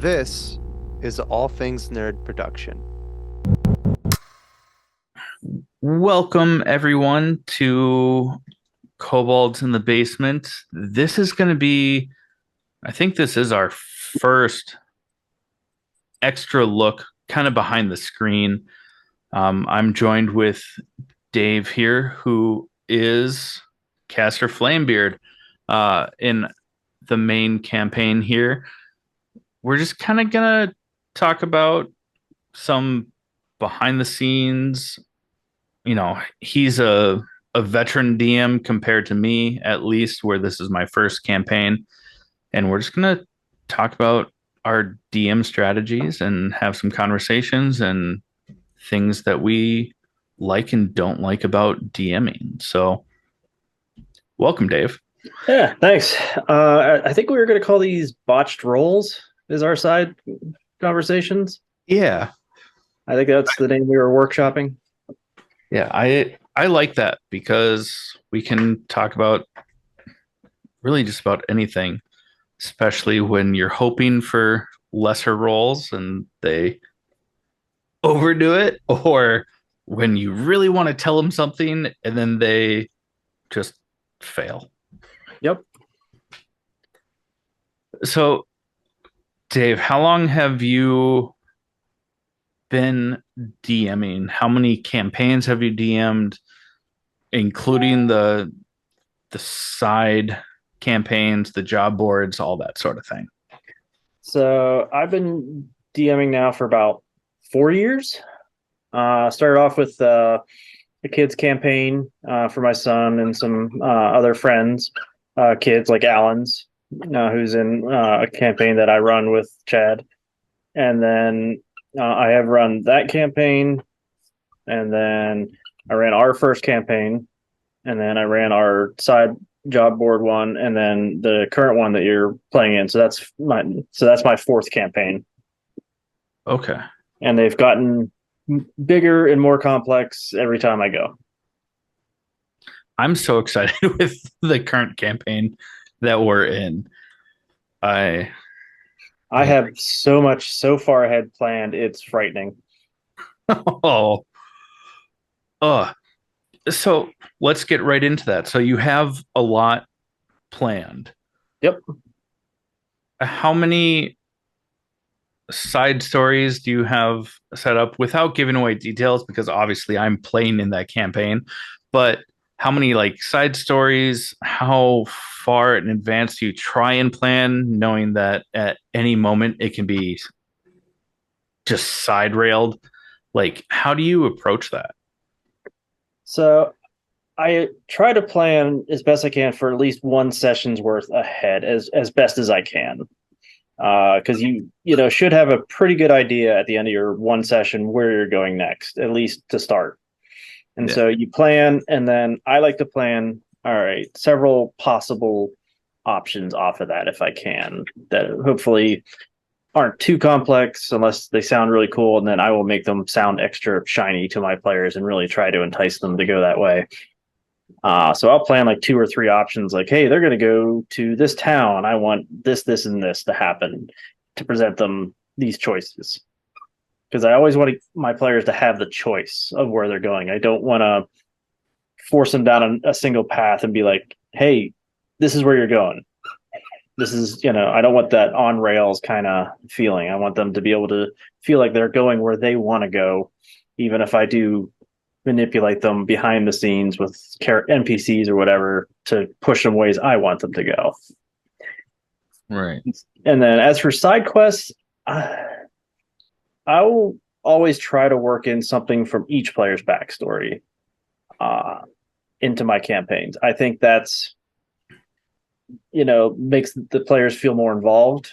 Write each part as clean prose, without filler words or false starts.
This is All Things Nerd Production. Welcome, everyone, to Kobolds in the Basement. This is going to be, I think this is our first extra look kind of behind the screen. I'm joined with Dave here, who is Caster Flamebeard in the main campaign here. We're just kind of going to talk about some behind the scenes. He's a veteran DM compared to me, at least, where this is my first campaign. And we're just going to talk about our DM strategies and have some conversations and things that we like and don't like about DMing. So, welcome, Dave. Yeah, thanks. I think we were going to call these Botched Rolls is our side conversations. Yeah. I think that's the name we were workshopping. Yeah, I like that because we can talk about really just about anything, especially when you're hoping for lesser rolls and they overdo it, or when you really want to tell them something and then they just fail. Yep. So, Dave, how long have you been DMing? How many campaigns have you DM'd, including the side campaigns, the job boards, all that sort of thing? So I've been DMing now for about 4 years. Started off with the kids campaign for my son and some other friends, kids like Alan's, who's in a campaign that I run with Chad. And then I have run that campaign, and then I ran our first campaign, and then I ran our side job board one, and then the current one that you're playing in. So that's my fourth campaign. Okay. And they've gotten bigger and more complex every time I go. I'm so excited with the current campaign that we're in. I have so much so far ahead planned. It's frightening. Oh. So let's get right into that. So you have a lot planned. Yep. How many side stories do you have set up without giving away details? Because obviously I'm playing in that campaign, but how many like side stories? How far in advance do you try and plan, knowing that at any moment it can be just side railed? Like, how do you approach that? So I try to plan as best I can for at least one session's worth ahead, as best as I can. Because you should have a pretty good idea at the end of your one session where you're going next, at least to start. And Yeah. so you plan, and then I like to plan, all right, several possible options off of that if I can, that hopefully aren't too complex unless they sound really cool, and then I will make them sound extra shiny to my players and really try to entice them to go that way. So I'll plan like 2 or 3 options, like, hey, they're going to go to this town. I want this, this, and this to happen, to present them these choices. Because I always want my players to have the choice of where they're going. I don't want to force them down a single path and be like, hey, this is where you're going. This is, I don't want that on rails kind of feeling. I want them to be able to feel like they're going where they want to go, even if I do manipulate them behind the scenes with NPCs or whatever to push them ways I want them to go. Right. And then as for side quests, I will always try to work in something from each player's backstory into my campaigns. I think that's, makes the players feel more involved.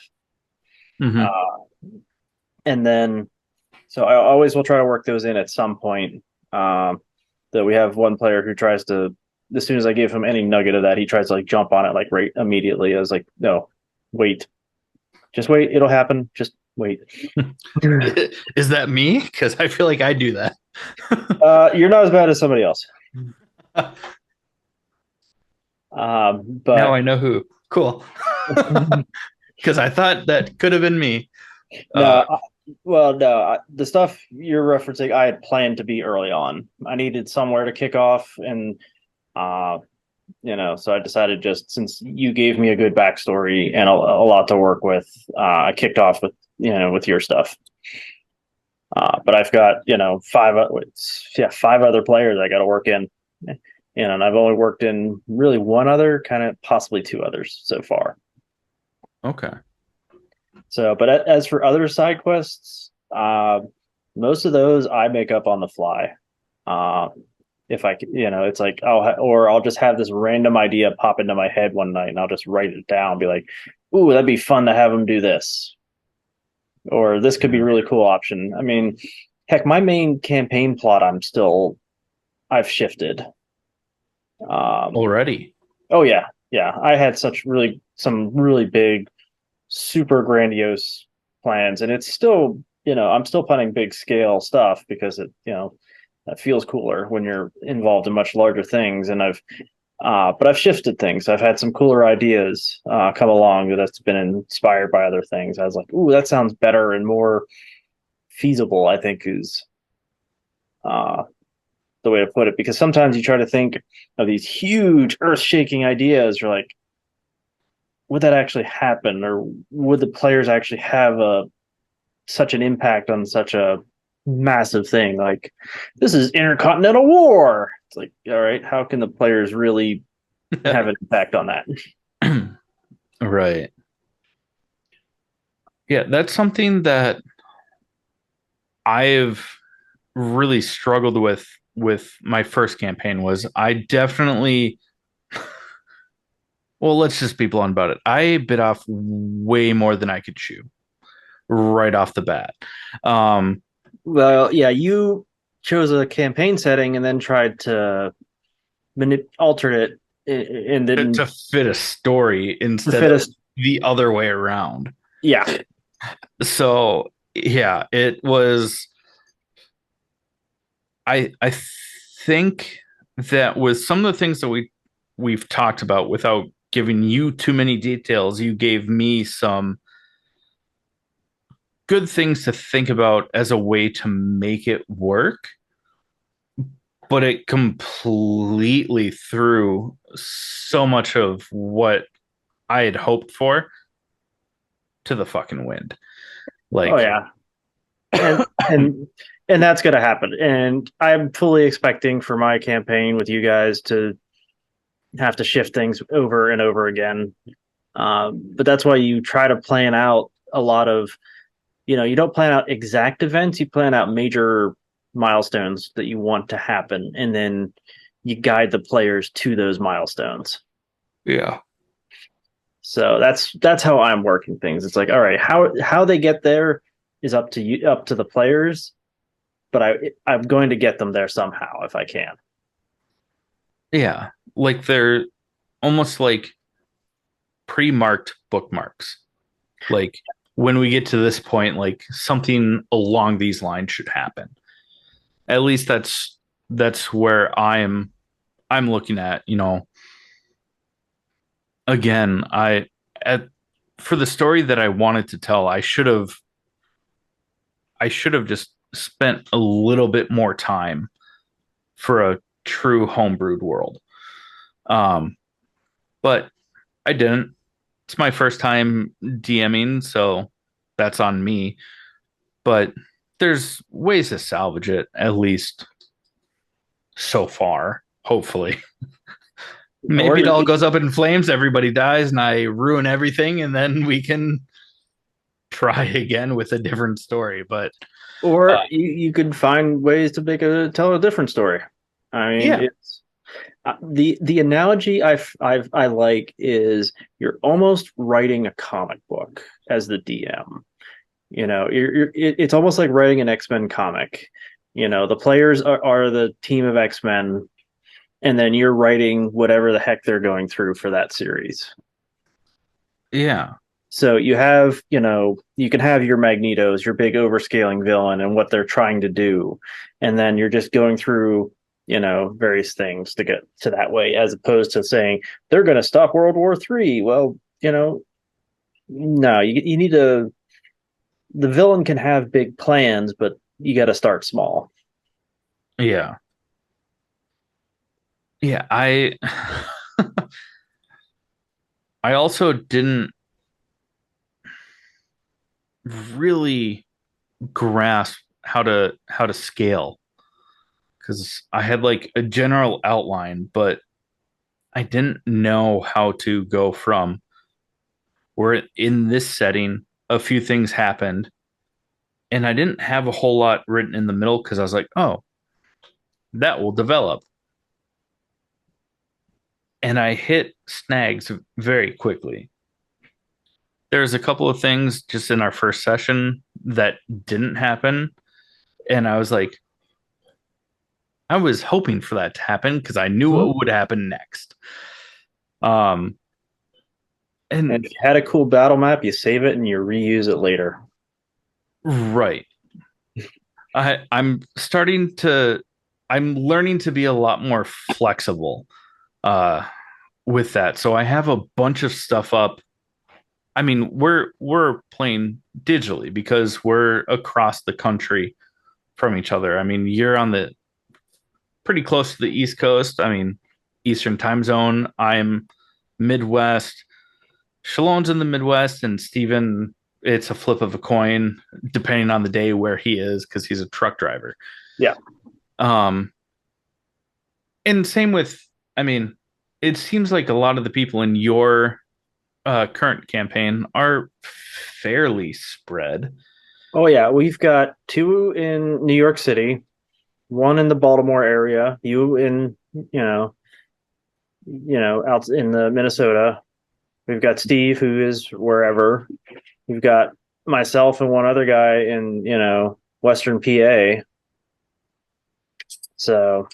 Mm-hmm. And then, so I always will try to work those in at some point. That we have one player who tries to, as soon as I give him any nugget of that, he tries to like jump on it like right immediately. I was like, no, wait, just wait. It'll happen. Just wait. Is that me? Because I feel like I do that. You're not as bad as somebody else. But now I know who. Cool. Because I thought that could have been me. No, the stuff you're referencing, I had planned to be early on. I needed somewhere to kick off, and uh, so I decided just since you gave me a good backstory and a lot to work with, I kicked off with with your stuff. But I've got five other players I got to work in, and I've only worked in really one other, kind of possibly two others so far. Okay. So, but as for other side quests, most of those I make up on the fly. Uh, if I, it's like I'll just have this random idea pop into my head one night, and I'll just write it down, and be like, "Ooh, that'd be fun to have them do this," or "This could be a really cool option." I mean, heck, my main campaign plot, I've shifted. Already. Oh yeah, yeah. I had some really big, super grandiose plans, and it's still, I'm still planning big scale stuff because that feels cooler when you're involved in much larger things. And but I've shifted things. I've had some cooler ideas come along that's been inspired by other things. I was like, ooh, that sounds better and more feasible, I think is uh, the way to put it. Because sometimes you try to think of these huge earth shaking ideas. You're like, would that actually happen? Or would the players actually have such an impact on such a massive thing? Like, this is intercontinental war. It's like, all right, how can the players really have an impact on that? Right. Yeah, that's something that I've really struggled with my first campaign was I definitely well, let's just be blunt about it. I bit off way more than I could chew right off the bat. Um, Well, yeah, you chose a campaign setting and then tried to alter it and to then fit a story to instead fit of us. the other way around. Yeah, So yeah, it was I think that with some of the things that we've talked about without giving you too many details, you gave me some good things to think about as a way to make it work, but it completely threw so much of what I had hoped for to the fucking wind. oh Like, yeah, and and and that's gonna happen. And I'm fully expecting for my campaign with you guys to have to shift things over and over again. But that's why you try to plan out a lot of, you don't plan out exact events, you plan out major milestones that you want to happen, and then you guide the players to those milestones. yeah, So that's how I'm working things. It's like, all right, how they get there is up to you, up to the players, but I'm going to get them there somehow if I can. yeah, like they're almost like pre-marked bookmarks. Like when we get to this point, like something along these lines should happen. At least that's where I'm looking at, again, at for the story that I wanted to tell, I should have just spent a little bit more time for a true homebrewed world. Um, but I didn't. It's my first time DMing, so that's on me. But there's ways to salvage it, at least so far, hopefully. Or Maybe it all goes up in flames, everybody dies, and I ruin everything, and then we can try again with a different story. But you could find ways to tell a different story. I mean, yeah, it's the analogy I like is you're almost writing a comic book as the DM. It's almost like writing an X-Men comic. The players are the team of X-Men, and then you're writing whatever the heck they're going through for that series. yeah, So you can have your Magnetos, your big overscaling villain, and what they're trying to do, and then you're just going through, various things to get to that way, as opposed to saying they're going to stop World War III. Well, no, you need to the villain can have big plans, but you got to start small. Yeah. Yeah, I also didn't really grasp how to scale because I had like a general outline, but I didn't know how to go from we're in this setting, a few things happened, and I didn't have a whole lot written in the middle because I was like, oh, that will develop. And I hit snags very quickly. There's a couple of things just in our first session that didn't happen. And I was like, I was hoping for that to happen because I knew what would happen next. Um, And and if you had a cool battle map, you save it and you reuse it later. right, I'm starting to, I'm learning to be a lot more flexible uh, with that. So I have a bunch of stuff up. I mean, we're playing digitally because we're across the country from each other. I mean, you're on the pretty close to the East Coast. I mean, Eastern time zone. I'm Midwest. Shalom's in the Midwest, and Steven, it's a flip of a coin depending on the day where he is because he's a truck driver. Yeah. Um, and same with, I mean, it seems like a lot of the people in your current campaign are fairly spread. Oh yeah, we've got two in New York City, one in the Baltimore area, you in out in the Minnesota. We've got Steve who is wherever. We've got myself and one other guy in Western PA. So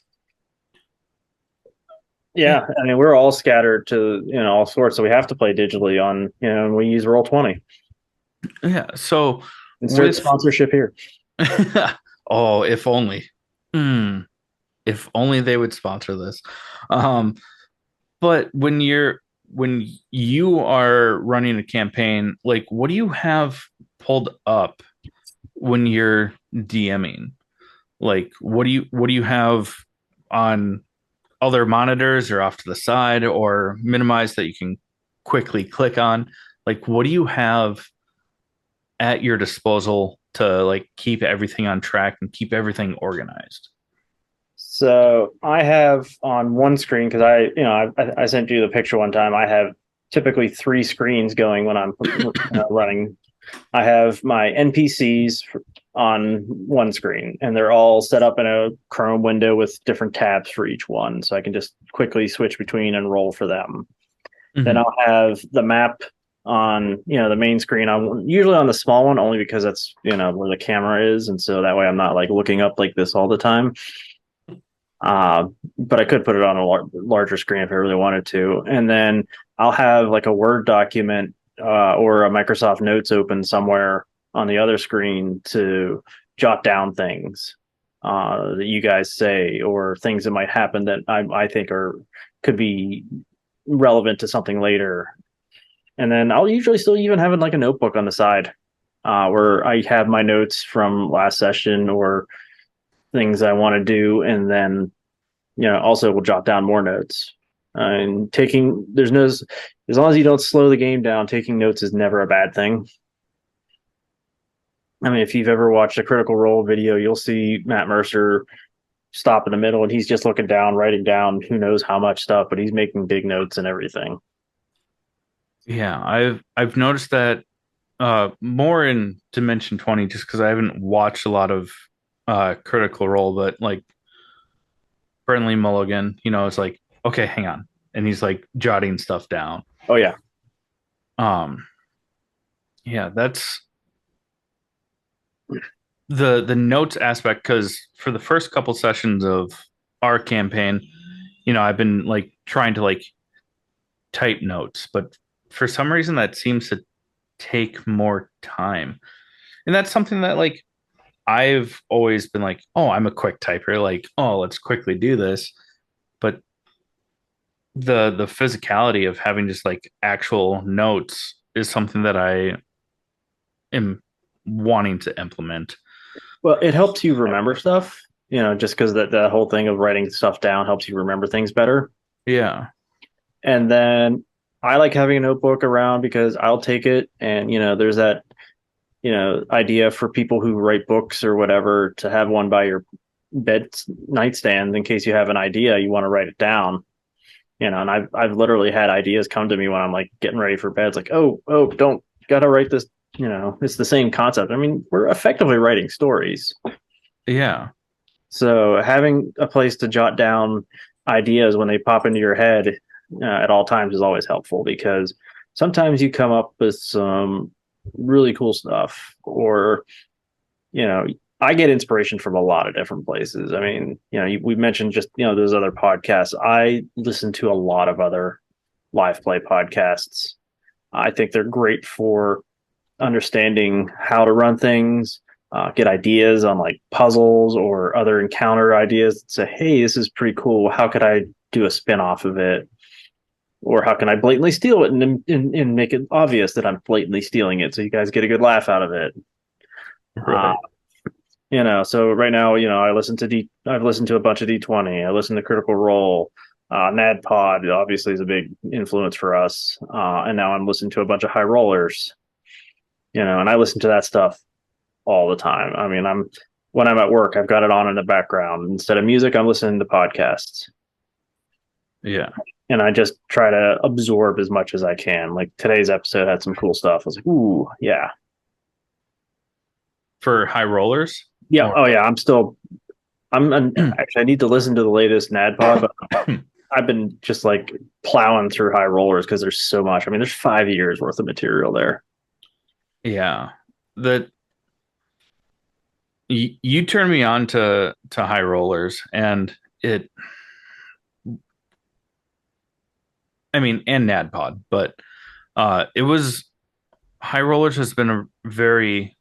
yeah, I mean we're all scattered to all sorts, so we have to play digitally on and we use Roll20. Yeah. So Insert with sponsorship here. oh, if only. Mm, if only they would sponsor this. Um, but when you are running a campaign, like what do you have pulled up when you're DMing? Like what do you have on other monitors or off to the side or minimize that you can quickly click on? Like what do you have at your disposal to like keep everything on track and keep everything organized? So I have on one screen because I sent you the picture one time. I have typically three screens going when I'm running. I have my NPCs on one screen, and they're all set up in a Chrome window with different tabs for each one, so I can just quickly switch between and roll for them. Then Mhm. I'll have the map on the main screen. I'm usually on the small one only because that's where the camera is, and so that way I'm not like looking up like this all the time. But I could put it on a larger screen if I really wanted to. And then I'll have like a Word document or a Microsoft Notes open somewhere on the other screen to jot down things that you guys say or things that might happen that I think could be relevant to something later. And then I'll usually still even have like a notebook on the side where I have my notes from last session or things I want to do, and then also we'll jot down more notes. And taking there's no as long as you don't slow the game down, taking notes is never a bad thing. I mean, if you've ever watched a Critical Role video, you'll see Matt Mercer stop in the middle and he's just looking down, writing down who knows how much stuff, but he's making big notes and everything. Yeah, I've noticed that more in Dimension 20 just because I haven't watched a lot of Critical Role, but like Brentley Mulligan, it's like, okay, hang on. And he's like jotting stuff down. Oh yeah. Um, yeah, that's the notes aspect because for the first couple sessions of our campaign, I've been like trying to like type notes, but for some reason that seems to take more time. And that's something that like I've always been like, oh, I'm a quick typer, like, oh, let's quickly do this. But the physicality of having just like actual notes is something that I am wanting to implement. Well, it helps you remember stuff, just because that whole thing of writing stuff down helps you remember things better. Yeah. And then I like having a notebook around because I'll take it and there's that idea for people who write books or whatever to have one by your bed nightstand in case you have an idea you want to write it down. And I've literally had ideas come to me when I'm like getting ready for bed. It's like, oh, don't gotta write this. It's the same concept. I mean, we're effectively writing stories. Yeah. So having a place to jot down ideas when they pop into your head at all times is always helpful because sometimes you come up with some really cool stuff or I get inspiration from a lot of different places. I mean, we mentioned just those other podcasts. I listen to a lot of other live play podcasts. I think they're great for understanding how to run things, get ideas on like puzzles or other encounter ideas. Say, hey, this is pretty cool. How could I do a spin off of it? Or how can I blatantly steal it and make it obvious that I'm blatantly stealing it so you guys get a good laugh out of it? Right. So right now, I've listened to a bunch of D20. I listen to Critical Role. NAD Pod obviously is a big influence for us. And now I'm listening to a bunch of high rollers, and I listen to that stuff all the time. I mean, when I'm at work, I've got it on in the background. Instead of music, I'm listening to podcasts. Yeah. And I just try to absorb as much as I can. Like today's episode had some cool stuff. I was like, ooh, yeah. For high rollers? Yeah. Or- Oh, yeah. Actually, I need to listen to the latest NAD Pod, but I've been just like plowing through high rollers because there's so much. I mean, there's 5 years worth of material there. Yeah. That you turned me on to high rollers and and NADPOD, but it was high rollers has been a very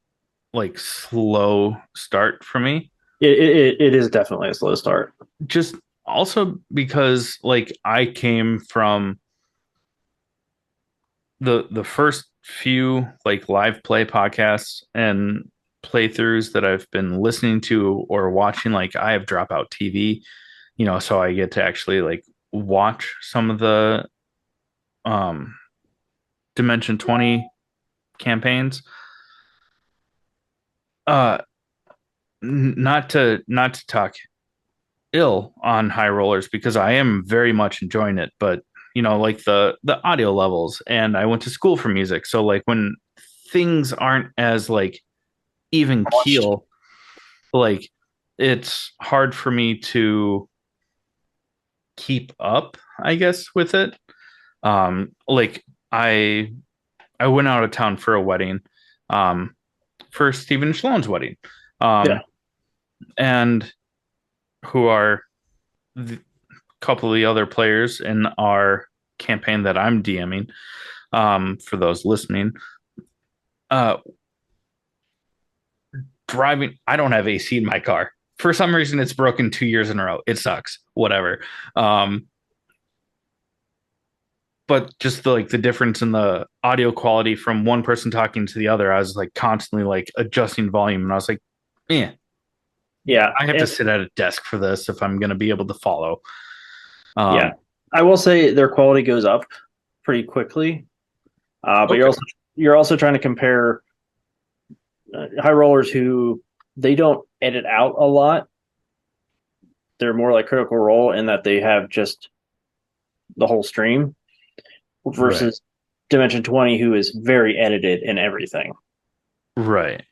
like slow start for me. It is definitely a slow start. Just also because like I came from the first few like live play podcasts and playthroughs that I've been listening to or watching, like I have Dropout TV, so I get to actually like watch some of the um Dimension 20 campaigns. Uh not to talk ill on high rollers because I am very much enjoying it, but like the audio levels, and I went to school for music, so like when things aren't as like even keel, like it's hard for me to keep up, I guess, with it. Like I went out of town for a wedding, um, for Stephen and Shalon's wedding, Yeah. and who are the couple of the other players in our campaign that I'm DMing. For those listening, uh, driving, I don't have AC in my car. For some reason, it's broken 2 years in a row. It sucks. Whatever. But just the difference in the audio quality from one person talking to the other, I was like constantly like adjusting volume, and I was like, yeah, Yeah. I have to sit at a desk for this if I'm going to be able to follow. Yeah. I will say their quality goes up pretty quickly. But Okay. you're also trying to compare high rollers who they don't edit out a lot. They're more like Critical Role in that they have just the whole stream versus Dimension 20, who is very edited in everything. Right.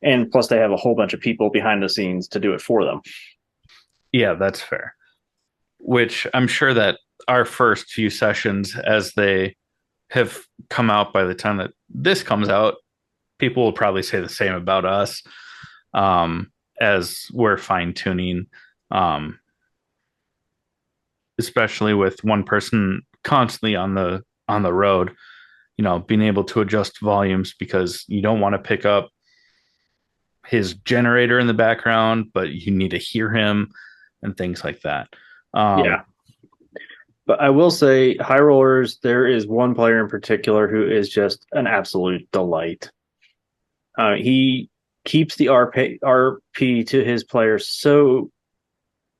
And plus, they have a whole bunch of people behind the scenes to do it for them. Yeah, that's fair. Which I'm sure that our first few sessions, as they have come out by the time that this comes out, people will probably say the same about us, as we're fine tuning, especially with one person constantly on the road. Being able to adjust volumes because you don't want to pick up his generator in the background, but you need to hear him and things like that. Yeah. But I will say, high rollers, there is one player in particular who is just an absolute delight. He keeps the RP to his players so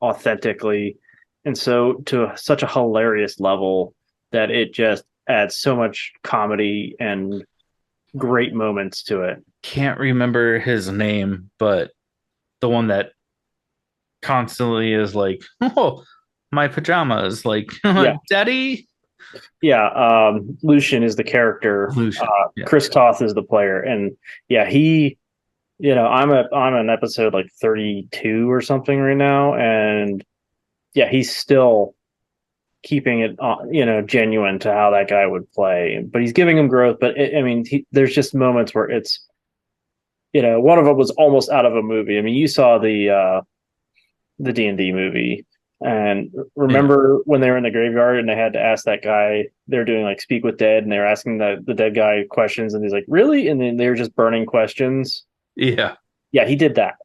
authentically and so to such a hilarious level that it just adds so much comedy and great moments to it. Can't remember his name, but the one that constantly is like, "Oh, my pajamas," like, Yeah, "Daddy." yeah. Lucian is the character. Lucian. Yeah. Chris Toth is the player, and yeah, he. I'm an episode like 32 or something right now, and yeah, he's still keeping it, genuine to how that guy would play. But he's giving him growth. But there's just moments where it's, one of them was almost out of a movie. I mean, you saw the D&D movie, and Yeah. remember when they were in the graveyard and they had to ask that guy, they're doing like speak with dead, and they're asking the dead guy questions, and he's like, really? And then they're just burning questions. Yeah. Yeah, he did that,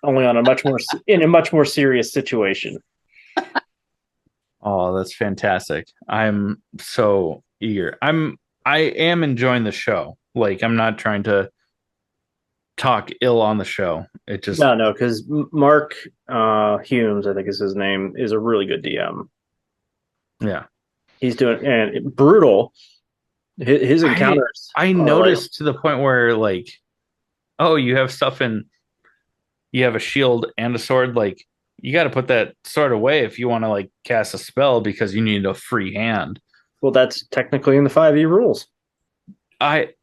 only on in a much more serious situation. Oh, that's fantastic. I'm so eager. I am enjoying the show. Like, I'm not trying to talk ill on the show. It just, No, because Mark Humes, I think is his name, is a really good DM. yeah. He's doing and brutal. His I encounters I are like, noticed to the point where, like, oh, you have stuff in, you have a shield and a sword. Like, you got to put that sword away if you want to like cast a spell because you need a free hand. well, that's technically in the 5e rules.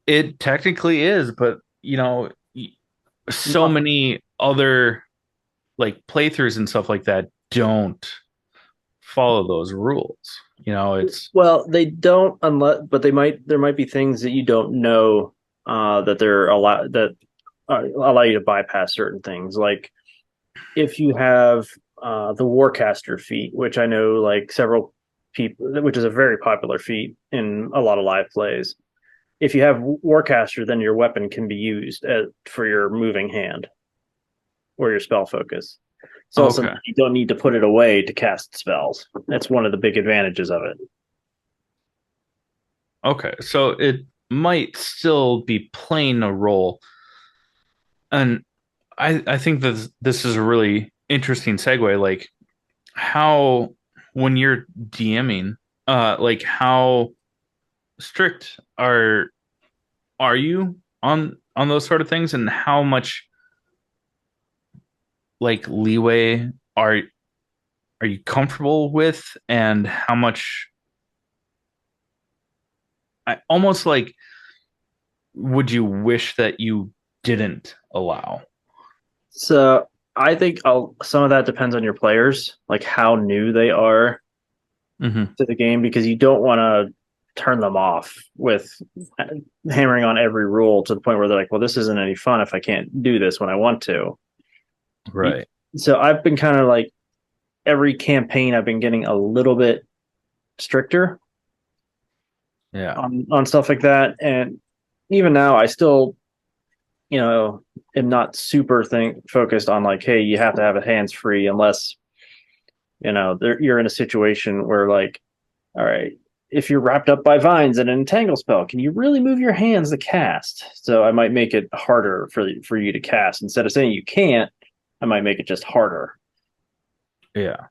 It technically is, but so many other like playthroughs and stuff like that don't follow those rules. It's Well, they don't unless, but they might. There might be things that you don't know that they're allowed that allow you to bypass certain things. Like if you have the Warcaster feat, which I know like several people, which is a very popular feat in a lot of live plays. If you have Warcaster, then your weapon can be used for your moving hand or your spell focus. So also okay. you don't need to put it away to cast spells. That's one of the big advantages of it. Okay, so it might still be playing a role, and I think that this is a really interesting segue. Like how when you're DMing, like how strict are you on those sort of things, and how much like leeway are you comfortable with, and how much I almost like would you wish that you didn't allow? So I think some of that depends on your players, like how new they are Hmm. to the game, because you don't want to turn them off with hammering on every rule to the point where they're like, well, this isn't any fun if I can't do this when I want to. Right. So I've been kind of like every campaign, I've been getting a little bit stricter Yeah. on stuff like that. And even now, I still, am not super focused on like, hey, you have to have a hands free unless you're in a situation where like, all right, if you're wrapped up by vines and an entangle spell, can you really move your hands to cast? So I might make it harder for you to cast. Instead of saying you can't, I might make it just harder. Yeah.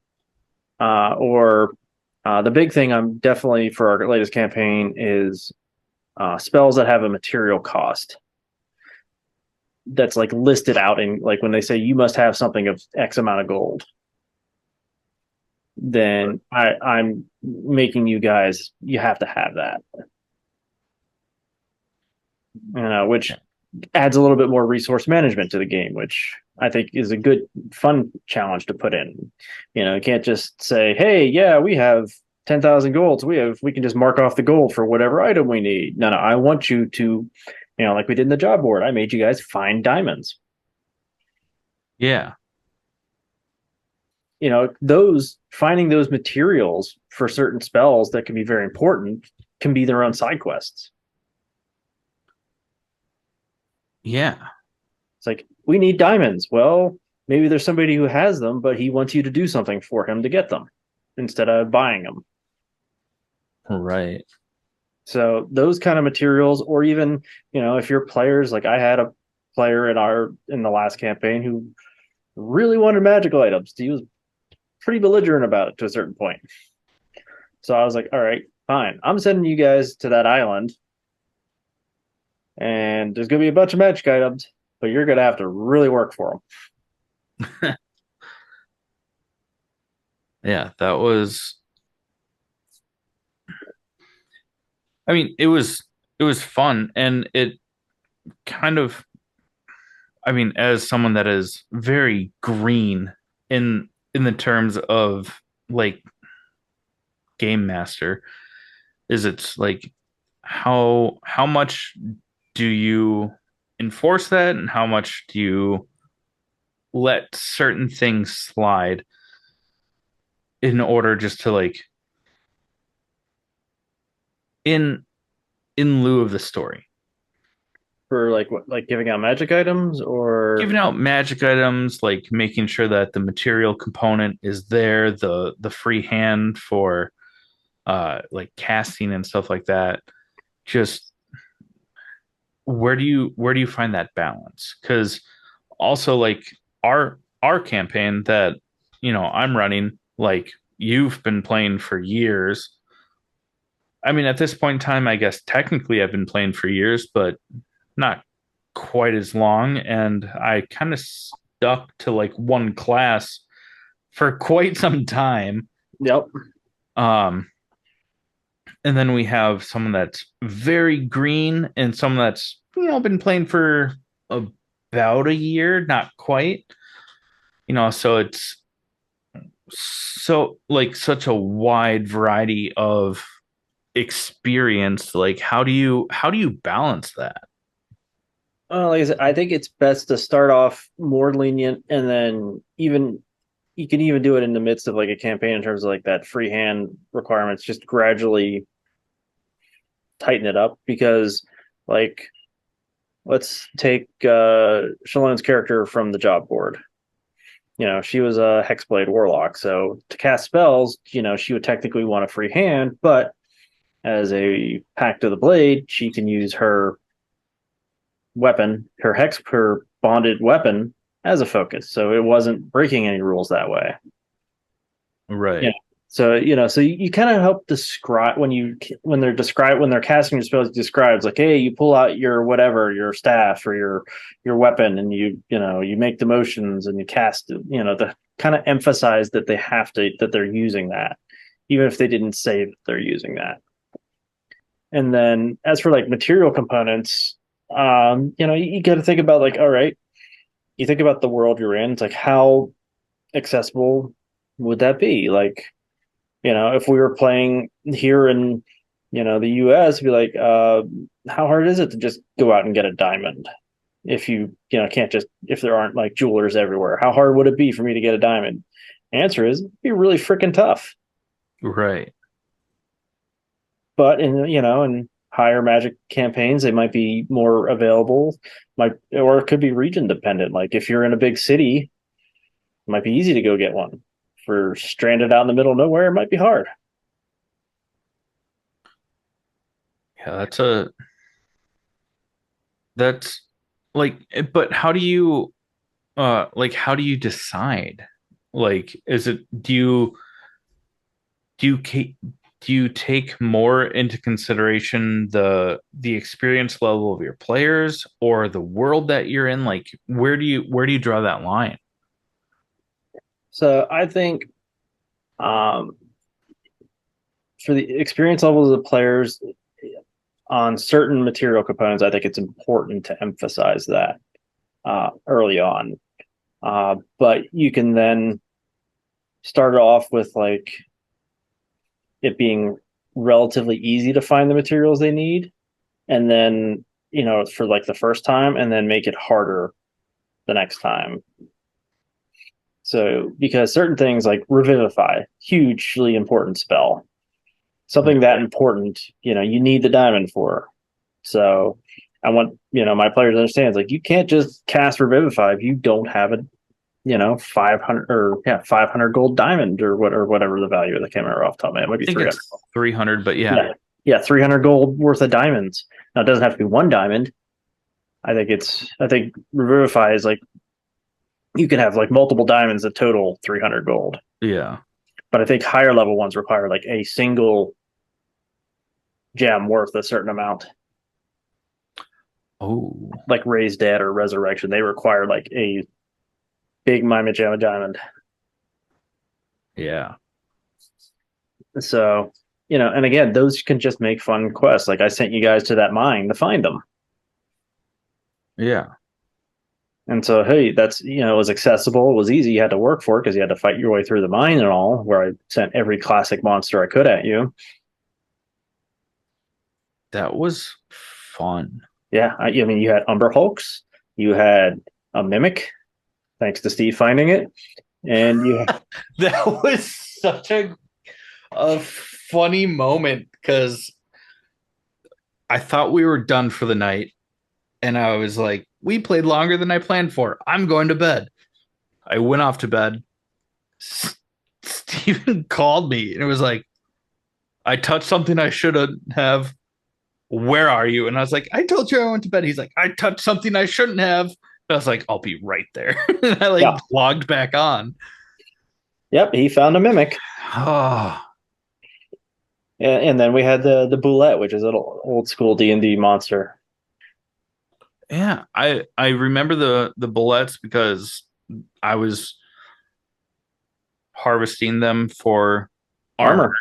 Or the big thing I'm definitely for our latest campaign is spells that have a material cost that's like listed out in like when they say you must have something of X amount of gold. Then I'm making you have to have that, which adds a little bit more resource management to the game, which I think is a good, fun challenge to put in. You can't just say, "Hey, yeah, we have 10,000 golds. We can just mark off the gold for whatever item we need." No, I want you to, like we did in the job board. I made you guys find diamonds. Yeah. Those finding those materials for certain spells that can be very important can be their own side quests. Yeah. It's like, we need diamonds. Well, maybe there's somebody who has them, but he wants you to do something for him to get them instead of buying them. Right. So those kind of materials, or even, if your players, like I had player in the last campaign who really wanted magical items. He was pretty belligerent about it to a certain point. So I was like, all right, fine. I'm sending you guys to that island, and there's gonna be a bunch of magic items, but you're gonna have to really work for them. Yeah, that was. I mean, it was fun, and it kind of. I mean, as someone that is very green in the terms of like game master, is it's like how much do you enforce that, and how much do you let certain things slide in order just to like in in lieu of the story. For like what, like giving out magic items or Giving out magic items, like making sure that the material component is there, the free hand for like casting and stuff like that. Just where do you find that balance? Because also like our campaign that I'm running, like you've been playing for years. I mean, at this point in time, I guess technically I've been playing for years, but not quite as long. And I kind of stuck to like one class for quite some time. yep. Um, and then we have someone that's very green and someone that's been playing for about a year, not quite. So it's so like such a wide variety of experience. Like how do you balance that? Like I said, I think it's best to start off more lenient, and then even you can even do it in the midst of like a campaign in terms of like that free hand requirements. Just gradually tighten it up because, like, let's take Shalon's character from the job board. She was a Hexblade Warlock, so to cast spells, she would technically want a free hand, but as a Pact of the Blade, she can use her weapon, her bonded weapon, as a focus. So it wasn't breaking any rules that way. Right. So so you kind of help describe when they're casting your spells. It describes like, hey, you pull out your whatever, your staff or your weapon, and you make the motions and you cast. To kind of emphasize that they're using that, even if they didn't say that they're using that. And then as for like material components, you got to think about like, all right, you think about the world you're in. It's like how accessible would that be? Like, if we were playing here in, the US, it'd be like, how hard is it to just go out and get a diamond? If can't just, if there aren't like jewelers everywhere, how hard would it be for me to get a diamond? Answer is it'd be really freaking tough. Right. But in higher magic campaigns, they might be more available, or it could be region dependent. Like if you're in a big city, it might be easy to go get one. For stranded out in the middle of nowhere, it might be hard. Yeah, that's like, but how do you decide? Like, is it do you ca- do you take more into consideration the experience level of your players or the world that you're in? Like, where do you draw that line? So I think um, for the experience levels of the players on certain material components, I think it's important to emphasize that early on. But you can then start off with like it being relatively easy to find the materials they need, and then for like the first time, and then make it harder the next time. So because certain things like revivify, hugely important spell, something that important, you need the diamond for. So I want my players to understand it's like you can't just cast revivify if you don't have a 500 or 500 gold diamond or whatever the value of the camera off the top of my head. It might be I think 300. it's 300, but yeah. Yeah. Yeah, 300 gold worth of diamonds. Now it doesn't have to be one diamond. I think Revivify is like you can have like multiple diamonds that total 300 gold. Yeah. But I think higher level ones require like a single gem worth a certain amount. Oh. Like Raise Dead or Resurrection, they require like a big Mima Jamma diamond. Yeah. So, and again, those can just make fun quests. Like I sent you guys to that mine to find them. Yeah. And so, hey, that's, it was accessible. It was easy. You had to work for it because you had to fight your way through the mine and all, where I sent every classic monster I could at you. That was fun. Yeah. I mean, you had Umber Hulks, you had a Mimic, thanks to Steve finding it. And you That was such a funny moment because I thought we were done for the night. And I was like, we played longer than I planned for. I'm going to bed. I went off to bed. Steven called me and it was like, I touched something I shouldn't have. Where are you? And I was like, I told you I went to bed. He's like, I touched something I shouldn't have. And I was like, I'll be right there. And I logged back on. Yep, he found a Mimic. Oh. And then we had the Boulette, which is an old school D&D monster. Yeah, I remember the bullets because I was harvesting them for armor.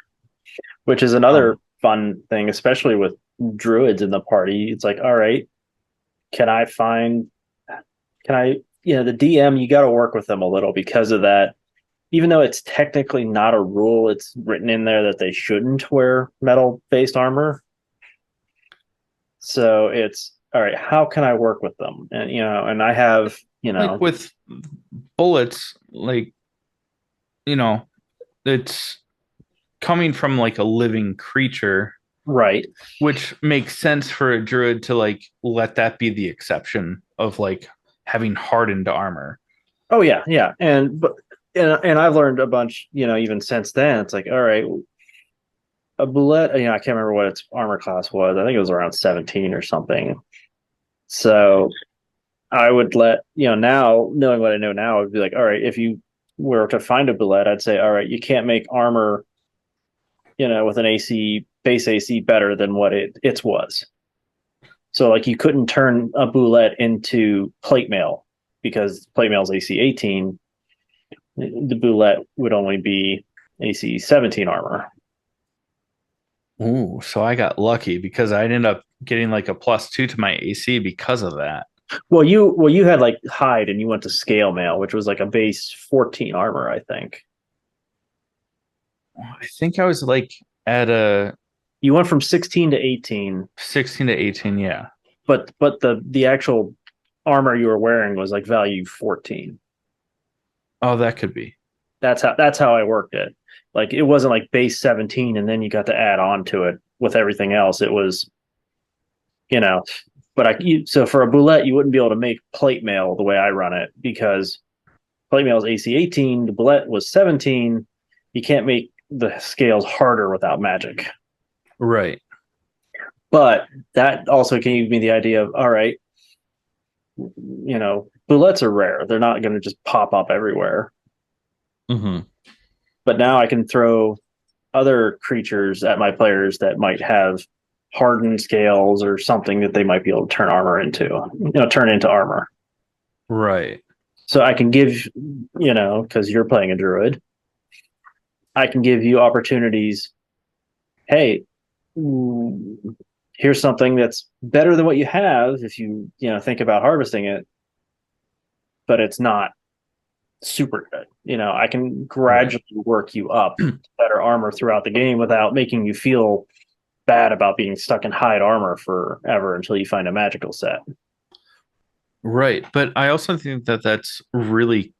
Which is another fun thing, especially with druids in the party. It's like, all right, the DM, you got to work with them a little because of that. Even though it's technically not a rule, it's written in there that they shouldn't wear metal-based armor. So it's, all right, how can I work with them? And, and I have, like with bullets, like, it's coming from like a living creature. Right. Which makes sense for a druid to like let that be the exception of like having hardened armor. Oh yeah, yeah. And I've learned a bunch, even since then. It's like, all right, a bullet, I can't remember what its armor class was. I think it was around 17 or something. So I would let, now knowing what I know now, I'd be like, all right, if you were to find a bullet, I'd say, all right, you can't make armor, with an base AC better than what its was. So like you couldn't turn a bullet into plate mail because plate mail is AC 18. The bullet would only be AC 17 armor. Ooh, so I got lucky because I ended up getting like a +2 to my AC because of that. Well, you had like hide and you went to scale mail, which was like a base 14 armor, I think. I think I was like you went from 16 to 18. 16 to 18, yeah. But the actual armor you were wearing was like value 14. Oh, that could be. That's how I worked it. Like it wasn't like base 17 and then you got to add on to it with everything else. It was, but so for a bullet, you wouldn't be able to make plate mail the way I run it because plate mail is AC 18. The bullet was 17. You can't make the scales harder without magic. Right. But that also gave me the idea of, all right, bullets are rare. They're not going to just pop up everywhere. Mm-hmm. But now I can throw other creatures at my players that might have hardened scales or something that they might be able to turn armor into, turn into armor. Right. So I can give, because you're playing a druid, I can give you opportunities. Hey, here's something that's better than what you have if you, think about harvesting it, but it's not super good. I can gradually work you up to better armor throughout the game without making you feel bad about being stuck in hide armor forever until you find a magical set. Right. But I also think that that's really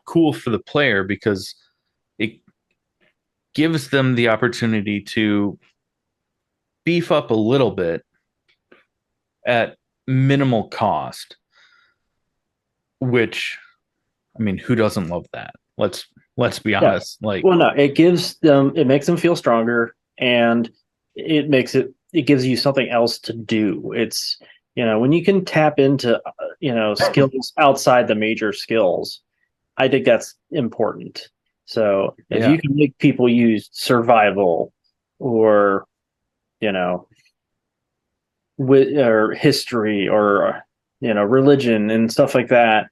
cool for the player because it gives them the opportunity to beef up a little bit at minimal cost, which, I mean, who doesn't love that? Let's be honest. Yeah. Like, well, no, it makes them feel stronger, and it gives you something else to do. When you can tap into skills outside the major skills, I think that's important. So if Yeah. you can make people use survival or you know or history or religion and stuff like that,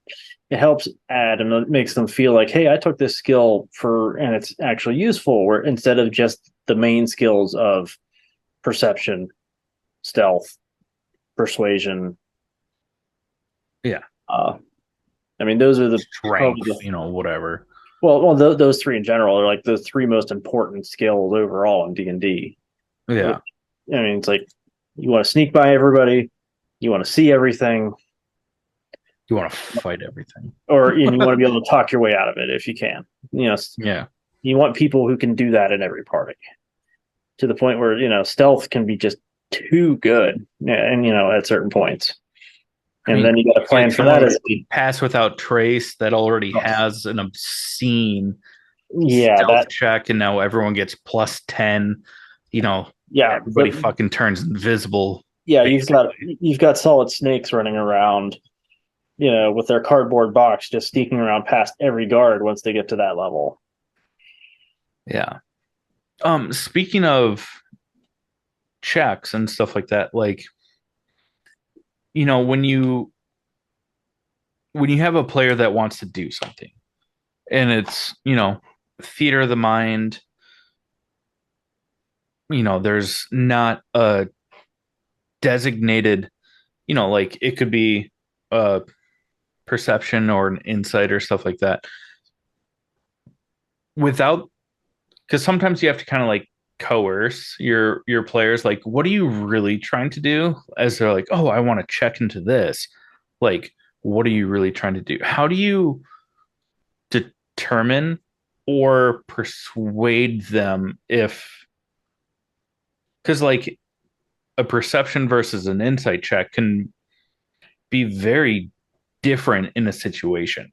it helps add and it makes them feel like, hey, I took this skill for and it's actually useful, where instead of just the main skills of perception, stealth, persuasion. Yeah. uh I mean, those are probably Strength, whatever. those three in general are like the three most important skills overall in D&D. Yeah. I mean, it's like you want to sneak by everybody, you want to see everything, You want to fight everything. or and you want to be able to talk your way out of it if you can. Yeah. You want people who can do that in every party, to the point where stealth can be just too good, and at certain points, I and mean, then you got to plan get for that. someone pass without trace that already has an obscene Yeah, stealth check, and now everyone gets +10. Yeah, everybody fucking turns invisible. Yeah, basically. you've got solid snakes running around, with their cardboard box, just sneaking around past every guard once they get to that level. Yeah. Speaking of checks and stuff like that, like, when you have a player that wants to do something and it's, theater of the mind, there's not a designated, like it could be a perception or an insight or stuff like that without, because sometimes you have to kind of like coerce your players, like, what are you really trying to do? As they're like, oh, I want to check into this. Like, what are you really trying to do? How do you determine or persuade them, if, because like a perception versus an insight check can be very different in a situation.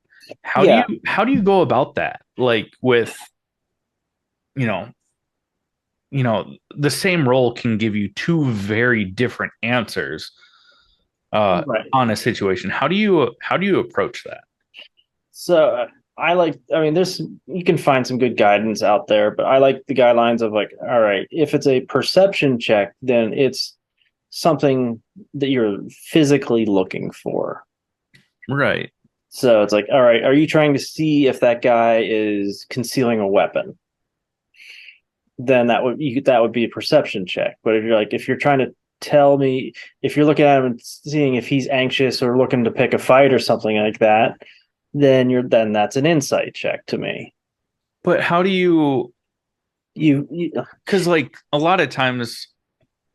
Yeah. How do you go about that? Like with, you know, the same role can give you two very different answers Right. on a situation. How do you approach that? So I mean, you can find some good guidance out there, but I like the guidelines of like, all right, if it's a perception check, then it's something that you're physically looking for. Right. So it's like, all right, are you trying to see if that guy is concealing a weapon? Then that would be a perception check. But if you're trying to tell me, if you're looking at him and seeing if he's anxious or looking to pick a fight or something like that, then that's an insight check to me. But how do you, You, because like a lot of times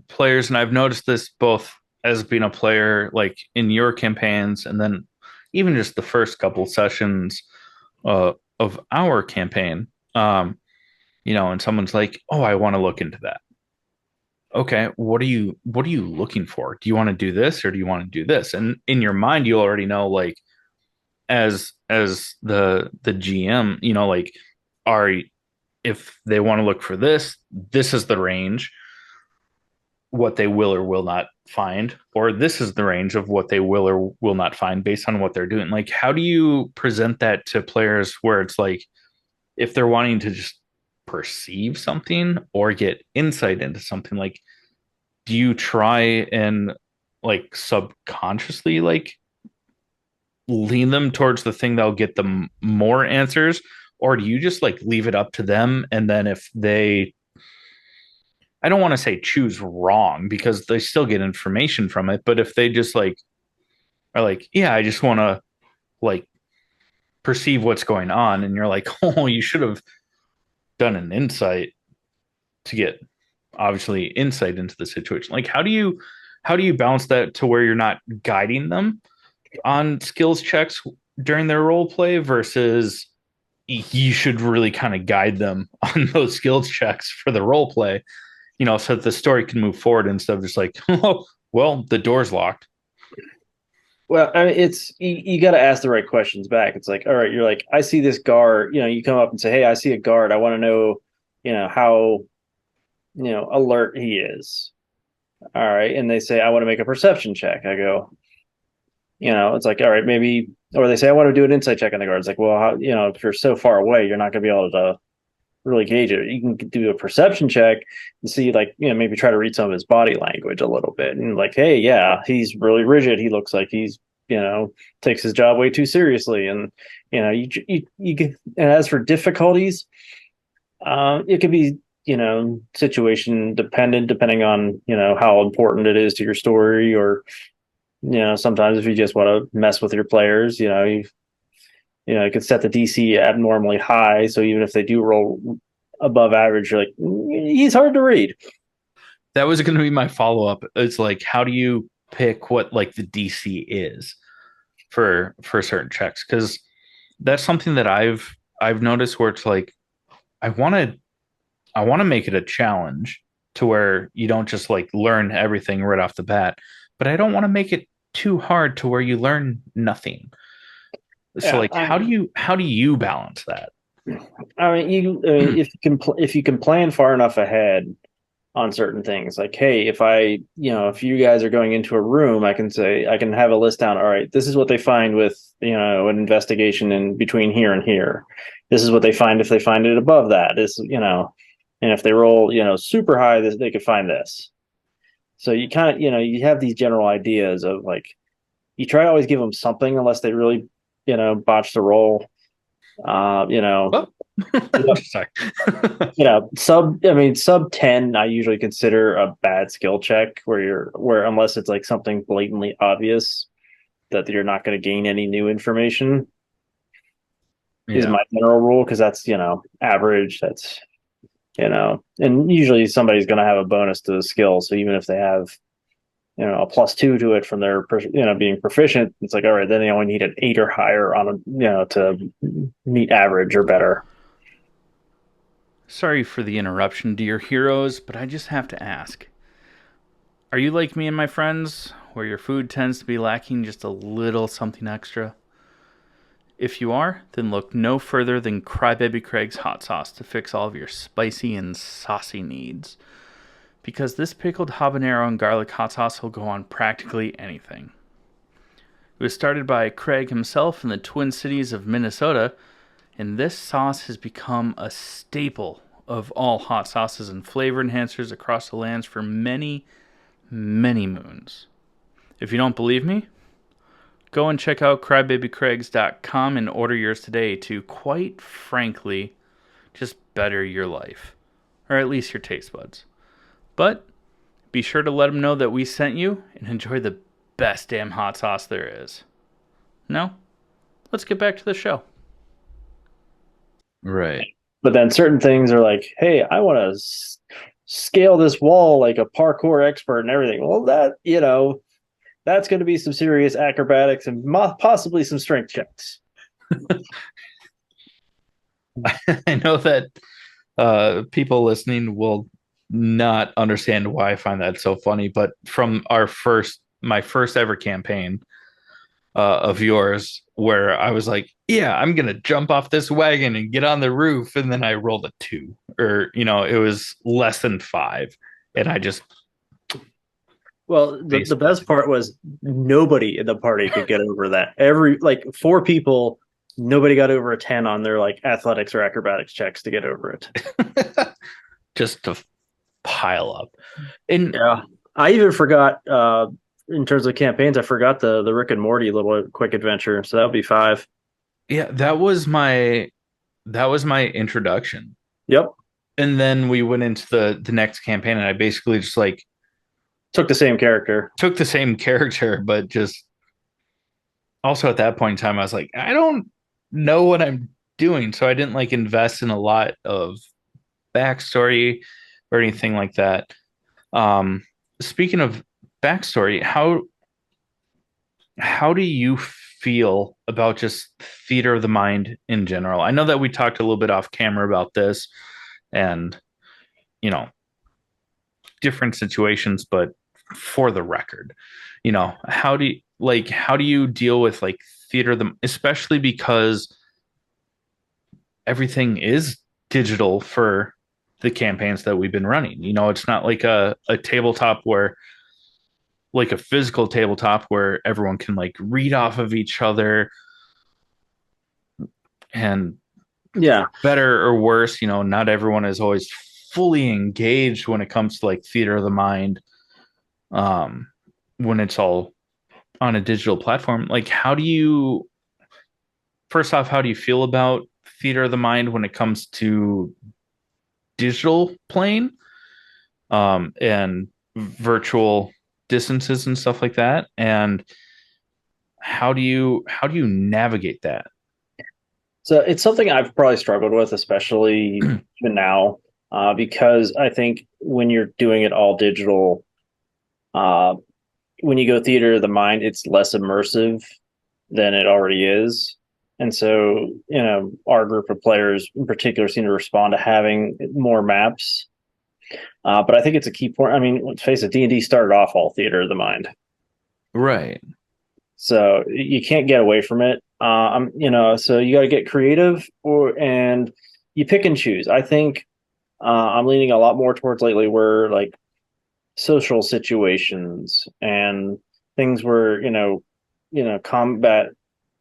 players, and I've noticed this both as being a player, like in your campaigns, and then even just the first couple sessions of our campaign, and someone's like, oh, I want to look into that. Okay, what are you looking for? Do you want to do this or do you want to do this? And in your mind, you already know, like, as the GM, like, are, if they want to look for this, this is the range, what they will or will not find, or this is the range of what they will or will not find based on what they're doing. Like, how do you present that to players where it's like, if they're wanting to just perceive something or get insight into something, like, do you try and like subconsciously like lean them towards the thing that'll get them more answers, or do you just like leave it up to them, and then if they, I don't want to say choose wrong because they still get information from it, but if they just like are like, yeah, I just want to like perceive what's going on, and you're like, oh, you should have done an insight to get obviously insight into the situation. Like, how do you balance that to where you're not guiding them on skills checks during their role play versus you should really kind of guide them on those skills checks for the role play, so that the story can move forward instead of just like, oh, well, the door's locked. well, I mean, you got to ask the right questions back. It's like, all right, you're like, I see this guard. You come up and say, hey, I see a guard. I want to know, how alert he is. all right, and they say I want to make a perception check. I go, it's like, all right, maybe, or they say I want to do an insight check on the guard. It's like, well, if you're so far away, you're not going to be able to really gauge it. You can do a perception check and see, like, maybe try to read some of his body language a little bit, and like, hey, yeah, he's really rigid. He looks like he's takes his job way too seriously, and you can. And as for difficulties, it could be situation dependent, depending on how important it is to your story, or sometimes if you just want to mess with your players, you could set the DC abnormally high, so even if they do roll above average, you're like, he's hard to read. That was going to be my follow up. It's like, how do you pick what like the DC is for certain checks? Because that's something that I've noticed where it's like, I want to make it a challenge to where you don't just like learn everything right off the bat, but I don't want to make it too hard to where you learn nothing. So Yeah, like, how do you balance that? I mean, if you can plan far enough ahead on certain things, like, hey, if you guys are going into a room, I can have a list down. All right, this is what they find with an investigation in between here and here. This is what they find if they find it above that. And if they roll super high, they could find this. So you kind of you have these general ideas of, like, you try to always give them something unless they really botch the roll. Oh. Sorry. Sub 10 I usually consider a bad skill check, where unless it's like something blatantly obvious that you're not going to gain any new information, is my general rule, because that's average. That's and usually somebody's going to have a bonus to the skill, so even if they have a +2 to it from their being proficient, it's like, all right, then they only need an 8 or higher on to meet average or better. Sorry for the interruption, dear heroes, but I just have to ask. Are you like me and my friends, where your food tends to be lacking just a little something extra? If you are, then look no further than Crybaby Craig's hot sauce to fix all of your spicy and saucy needs. Because this pickled habanero and garlic hot sauce will go on practically anything. It was started by Craig himself in the Twin Cities of Minnesota, and this sauce has become a staple of all hot sauces and flavor enhancers across the lands for many, many moons. If you don't believe me, go and check out crybabycraigs.com and order yours today to, quite frankly, just better your life. Or at least your taste buds. But be sure to let them know that we sent you, and enjoy the best damn hot sauce there is. Now, let's get back to the show. Right. But then certain things are like, hey, I want to scale this wall like a parkour expert and everything. Well, that's going to be some serious acrobatics and possibly some strength checks. I know that people listening will not understand why I find that so funny, but from my first ever campaign of yours, where I was like, yeah, I'm gonna jump off this wagon and get on the roof, and then I rolled a 2, or it was less than 5, and I just the best part was nobody in the party could get over that. Every, like, 4 people, nobody got over a 10 on their like athletics or acrobatics checks to get over it. Just to pile up. And yeah, I even forgot in terms of campaigns, I forgot the Rick and Morty little quick adventure, so that would be 5. Yeah, that was my introduction. Yep. And then we went into the next campaign, and I basically just like took the same character, but just also at that point in time, I was like, I don't know what I'm doing, so I didn't like invest in a lot of backstory or anything like that. Speaking of backstory, how do you feel about just theater of the mind in general? I know that we talked a little bit off camera about this, and different situations, but for the record, how do you deal with like theater of the, especially because everything is digital for the campaigns that we've been running. It's not like a tabletop where like a physical tabletop where everyone can like read off of each other, and Yeah. better or worse, not everyone is always fully engaged when it comes to like theater of the mind. Um, when it's all on a digital platform, like first off, how do you feel about theater of the mind when it comes to digital playing, and virtual distances and stuff like that? And how do you navigate that? So it's something I've probably struggled with, especially even now, because I think when you're doing it all digital, uh, when you go theater of the mind, it's less immersive than it already is. And so, our group of players in particular seem to respond to having more maps. But I think it's a key point. I mean, let's face it, D&D started off all theater of the mind. Right. So you can't get away from it. So you got to get creative and you pick and choose. I think I'm leaning a lot more towards lately where like social situations and things where, combat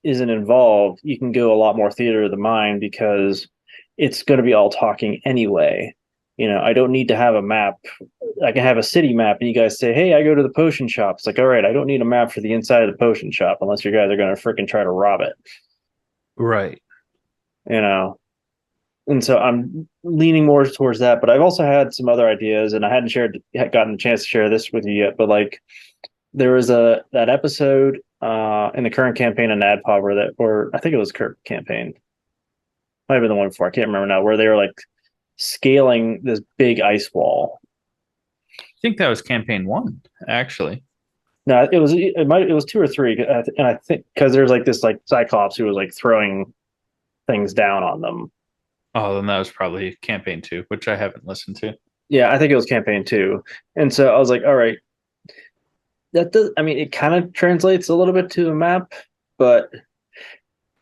isn't involved. You can go a lot more theater of the mind because it's going to be all talking anyway. I don't need to have a map. I can have a city map, and you guys say, "Hey, I go to the potion shop." It's like, all right, I don't need a map for the inside of the potion shop unless you guys are going to freaking try to rob it. Right. You know, and so I'm leaning more towards that. But I've also had some other ideas, and I hadn't gotten a chance to share this with you yet. But like, there was that episode in the current campaign of NADPOD or I think it was current campaign, might have been the one before. I can't remember now, where they were like scaling this big ice wall. I think that was campaign one, actually. No, it was two or three, and I think because there's like this like Cyclops who was like throwing things down on them. Oh, then that was probably campaign two, which I haven't listened to. Yeah, I think it was campaign two, and so I was like, all right, that does. I mean, it kind of translates a little bit to a map, but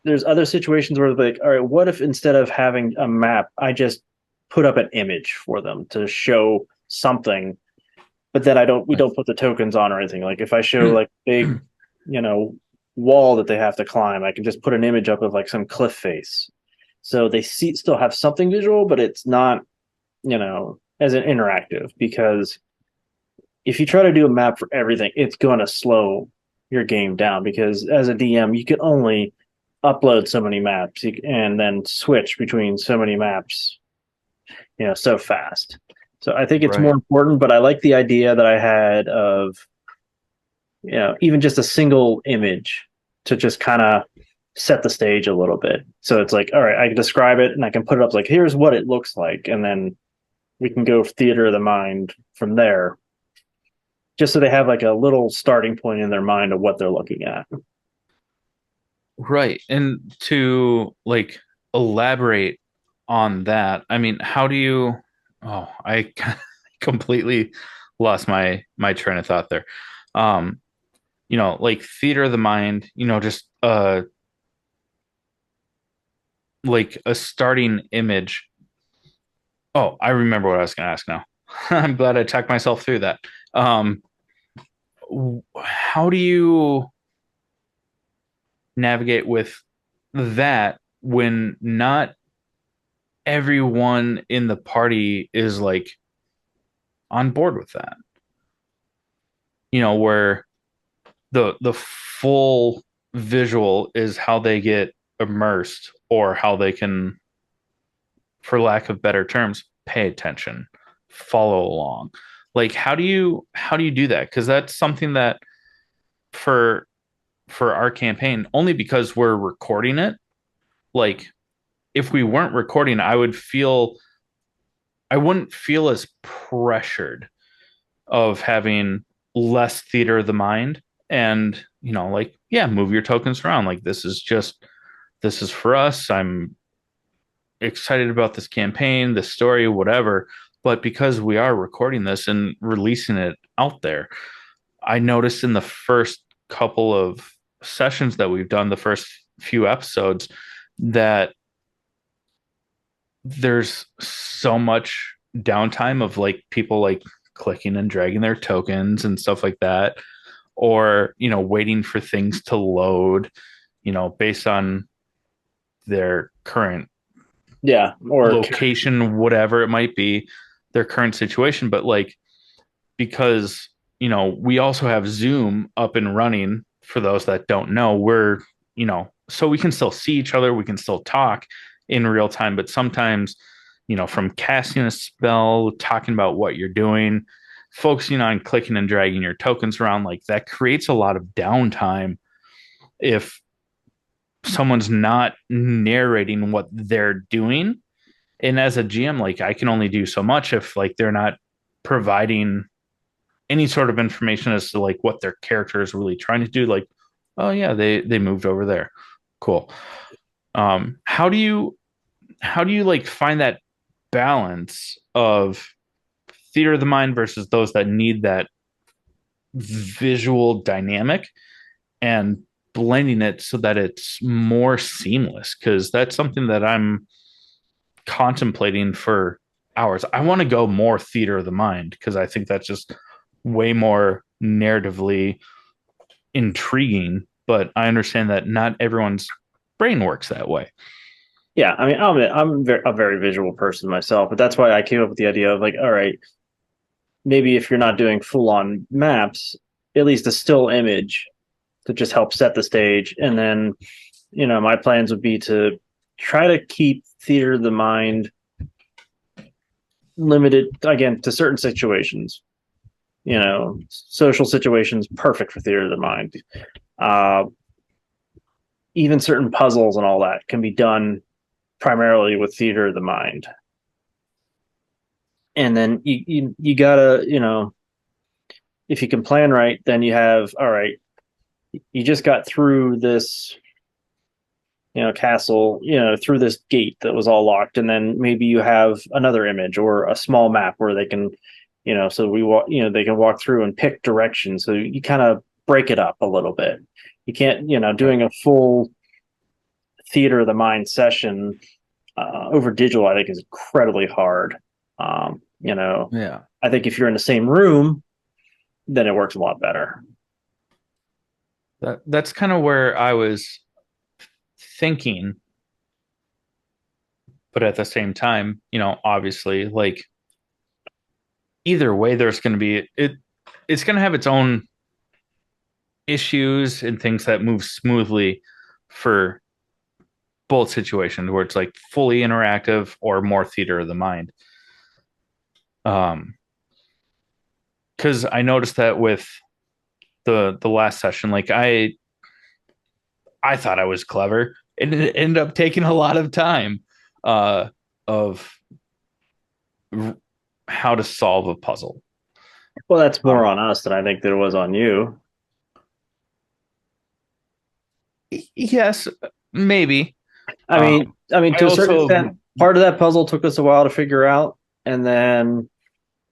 there's other situations where like, all right, what if instead of having a map, I just put up an image for them to show something, but then we don't put the tokens on or anything. Like if I show like big, you know, wall that they have to climb, I can just put an image up of like some cliff face. So they still have something visual, but it's not, as an interactive, because if you try to do a map for everything, it's going to slow your game down because as a DM, you can only upload so many maps and then switch between so many maps, so fast. So I think it's more Right. important, but I like the idea that I had of, even just a single image to just kind of set the stage a little bit. So it's like, all right, I can describe it and I can put it up like, here's what it looks like. And then we can go theater of the mind from there, just so they have like a little starting point in their mind of what they're looking at. Right. And to like elaborate on that, I mean, how do you I completely lost my train of thought there. Um, like theater of the mind, just like a starting image. Oh, I remember what I was going to ask now. I'm glad I checked myself through that. Um, how do you navigate with that when not everyone in the party is like on board with that? Where the full visual is how they get immersed, or how they can, for lack of better terms, pay attention, follow along. Like how do you do that? Because that's something that for our campaign, only because we're recording it, like if we weren't recording, I wouldn't feel as pressured of having less theater of the mind, and like, yeah, move your tokens around, like this is for us. I'm excited about this campaign, this story, whatever. But because we are recording this and releasing it out there, I noticed in the first couple of sessions that we've done, the first few episodes, that there's so much downtime of like people like clicking and dragging their tokens and stuff like that. or, waiting for things to load, based on their current Yeah, or location, whatever it might be, their current situation. But like, because, we also have Zoom up and running for those that don't know, so we can still see each other, we can still talk in real time, but sometimes, from casting a spell, talking about what you're doing, focusing on clicking and dragging your tokens around, like that creates a lot of downtime if someone's not narrating what they're doing. And as a GM, like I can only do so much if like they're not providing any sort of information as to like what their character is really trying to do. Like, oh yeah, they moved over there. Cool. How do you like find that balance of theater of the mind versus those that need that visual dynamic and blending it so that it's more seamless? Because that's something that I'm contemplating for hours. I want to go more theater of the mind because I think that's just way more narratively intriguing, but I understand that not everyone's brain works that way. yeah, I mean, I'm a very visual person myself, but that's why I came up with the idea of like, all right, maybe if you're not doing full on maps, at least a still image to just help set the stage. And then, my plans would be to try to keep theater of the mind limited again to certain situations. Social situations, perfect for theater of the mind. Even certain puzzles and all that can be done primarily with theater of the mind. And then you gotta, if you can plan right, then you have, all right, you just got through this, castle, through this gate that was all locked, and then maybe you have another image or a small map where they can, so we walk, they can walk through and pick directions. So you kind of break it up a little bit. You can't, doing a full theater of the mind session over digital, I think is incredibly hard. Yeah. I think if you're in the same room, then it works a lot better. That's kind of where I was thinking, but at the same time, obviously, like either way, there's going to be it's going to have its own issues and things that move smoothly for both situations where it's like fully interactive or more theater of the mind. Because I noticed that with the last session, like I thought I was clever, and it ended up taking a lot of time of how to solve a puzzle. Well, that's more on us than I think that it was on you. Yes, maybe. I mean, to I a certain also extent, part of that puzzle took us a while to figure out, and then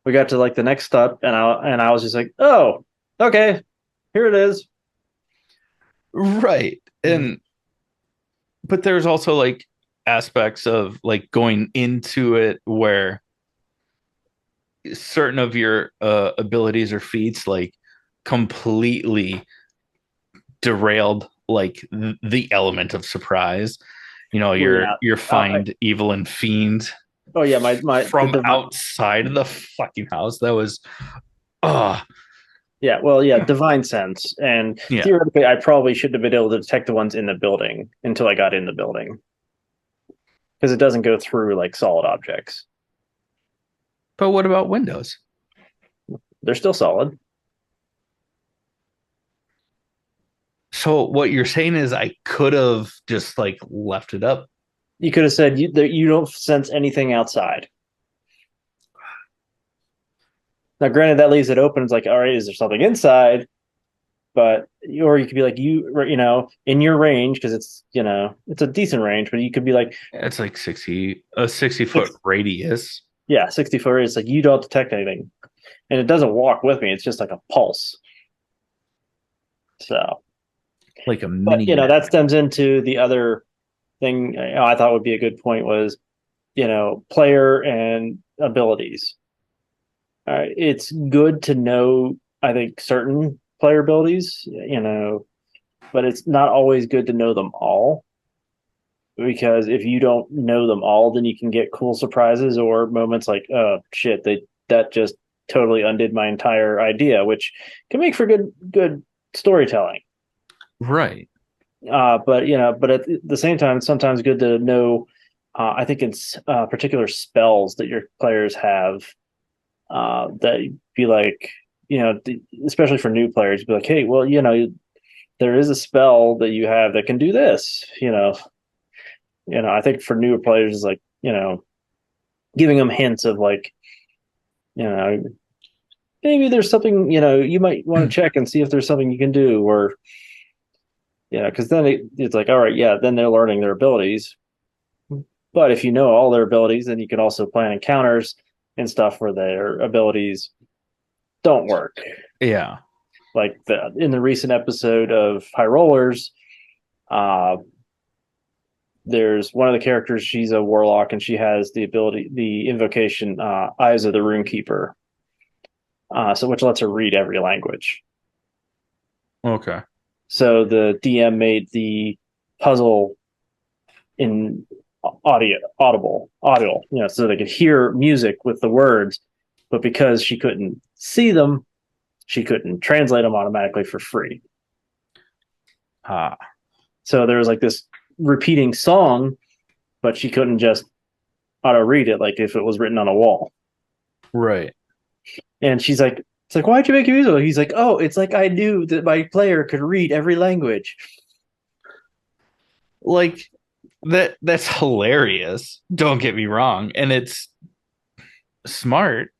we got to like the next step, and I was just like, oh, okay, here it is. right, and but there's also like aspects of like going into it where certain of your abilities or feats like completely derailed like the element of surprise. Your find evil and fiend. Oh yeah, my from outside of the fucking house. That was yeah, well, yeah, divine sense. And yeah. Theoretically, I probably should have been able to detect the ones in the building until I got in the building. Because it doesn't go through like solid objects. But what about windows? They're still solid. So what you're saying is I could have just like left it up. You could have said you don't sense anything outside. Now, granted, that leaves it open. It's like, all right, is there something inside? But or you could be like in your range because it's a decent range, but you could be like it's like 60-foot radius. Yeah, 60 foot radius. Like you don't detect anything, and it doesn't walk with me. It's just like a pulse. So, like a mini. But, that stems into the other thing I thought would be a good point was, player and abilities. All right, it's good to know. I think certain player abilities, but it's not always good to know them all, because if you don't know them all, then you can get cool surprises or moments like, oh shit, that just totally undid my entire idea, which can make for good storytelling. Right. But at the same time, it's sometimes good to know. I think it's particular spells that your players have that be like, especially for new players, be like, hey, well, there is a spell that you have that can do this. I think for newer players, is like, giving them hints of like, you know, maybe there's something, you might want to check and see if there's something you can do, or, because then it's like, all right, yeah, then they're learning their abilities. But if you know all their abilities, then you can also plan encounters and stuff where their abilities don't work. Yeah. Like in the recent episode of High Rollers, there's one of the characters, she's a warlock, and she has the invocation, Eyes of the Runekeeper, which lets her read every language. Okay. So the DM made the puzzle in audible, so they could hear music with the words, but because she couldn't see them, she couldn't translate them automatically for free. So there was like this repeating song, but she couldn't just auto read it like if it was written on a wall. Right. And she's like, it's like, why'd you make it musical? He's like, oh, it's like I knew that my player could read every language. Like that's hilarious. Don't get me wrong. And it's smart.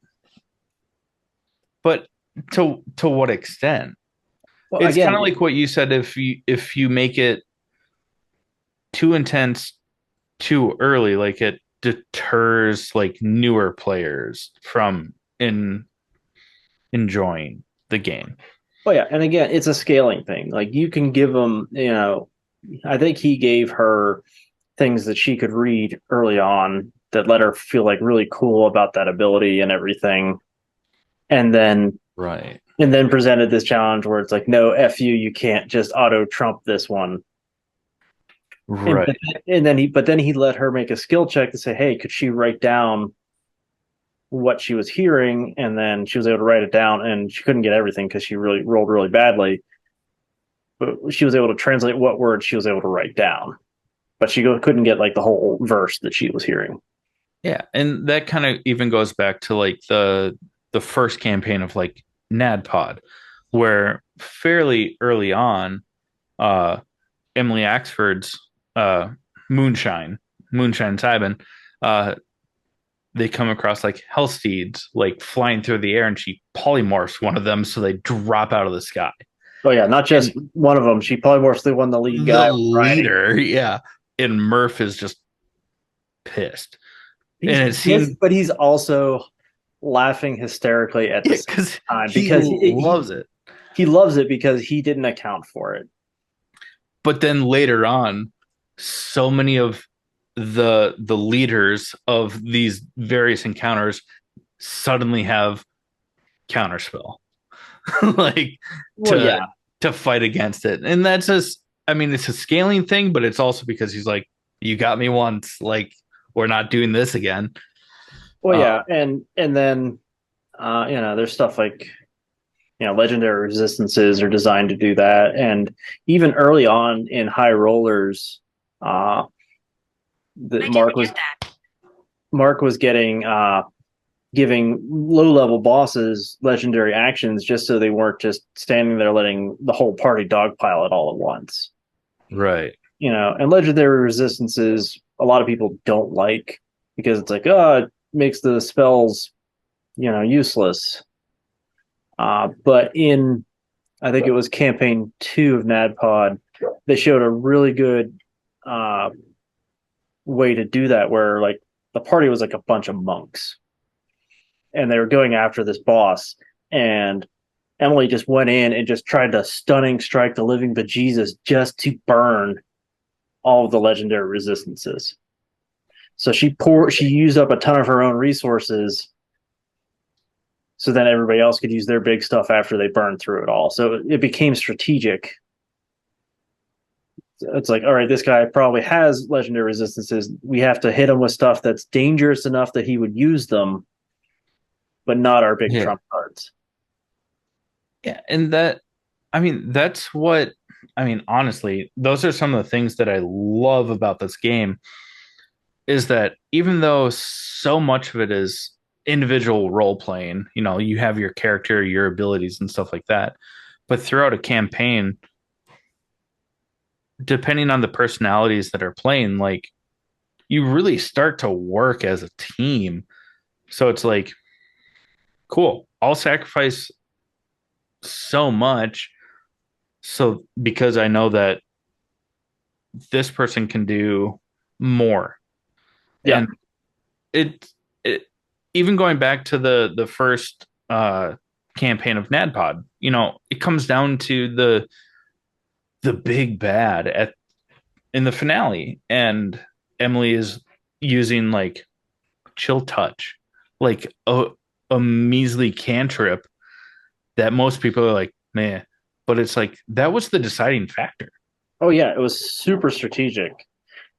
But to what extent? Well, It's again, kind of like what you said, if you make it too intense too early, like it deters like newer players from enjoying the game. oh yeah, and again, it's a scaling thing. Like you can give them, I think he gave her things that she could read early on that let her feel like really cool about that ability and everything. And then Right. Presented this challenge where it's like, no, F you can't just auto trump this one. Right. And then he let her make a skill check to say, hey, could she write down what she was hearing? And then she was able to write it down, and she couldn't get everything because she really rolled really badly. But she was able to translate what words she was able to write down, but she couldn't get like the whole verse that she was hearing. Yeah, and that kind of even goes back to like the first campaign of like NADPOD, where fairly early on, Emily Axford's Moonshine Sabin, they come across like Hellsteeds like flying through the air, and she polymorphs one of them so they drop out of the sky. Oh yeah, not just one of them. She polymorphs the one, the lead guy. The leader, yeah. And Murph is just pissed. And it seems, but he's also laughing hysterically at the same time because he loves it. He loves it because he didn't account for it. But then later on, so many of the leaders of these various encounters suddenly have counterspell. Like to fight against it. And that's just, I mean, it's a scaling thing, but it's also because he's like, you got me once, like we're not doing this again. Well, yeah, and then there's stuff like legendary resistances are designed to do that, and even early on in High Rollers, Mark was getting giving low level bosses legendary actions just so they weren't just standing there letting the whole party dogpile it all at once. Right. And legendary resistances a lot of people don't like because it's like, it makes the spells, useless. But in, I think it was campaign 2 of NADPOD, they showed a really good way to do that, where like the party was like a bunch of monks, and they were going after this boss, and Emily just went in and just tried to stunning strike the living bejesus just to burn all of the legendary resistances. So she used up a ton of her own resources So then everybody else could use their big stuff after they burned through it all. So it became strategic. It's like, all right, this guy probably has legendary resistances. We have to hit him with stuff that's dangerous enough that he would use them, but not our big Yeah. trump cards. Yeah, and that's what honestly, those are some of the things that I love about this game is that even though so much of it is individual role playing, you have your character, your abilities and stuff like that, but throughout a campaign, depending on the personalities that are playing, like you really start to work as a team. So it's like, cool, I'll sacrifice so much so because I know that this person can do more. Yeah. And it even going back to the first campaign of NADPOD, it comes down to the big bad at in the finale, and Emily is using like chill touch, like a measly cantrip that most people are like, man, but it's like that was the deciding factor. Oh yeah, it was super strategic.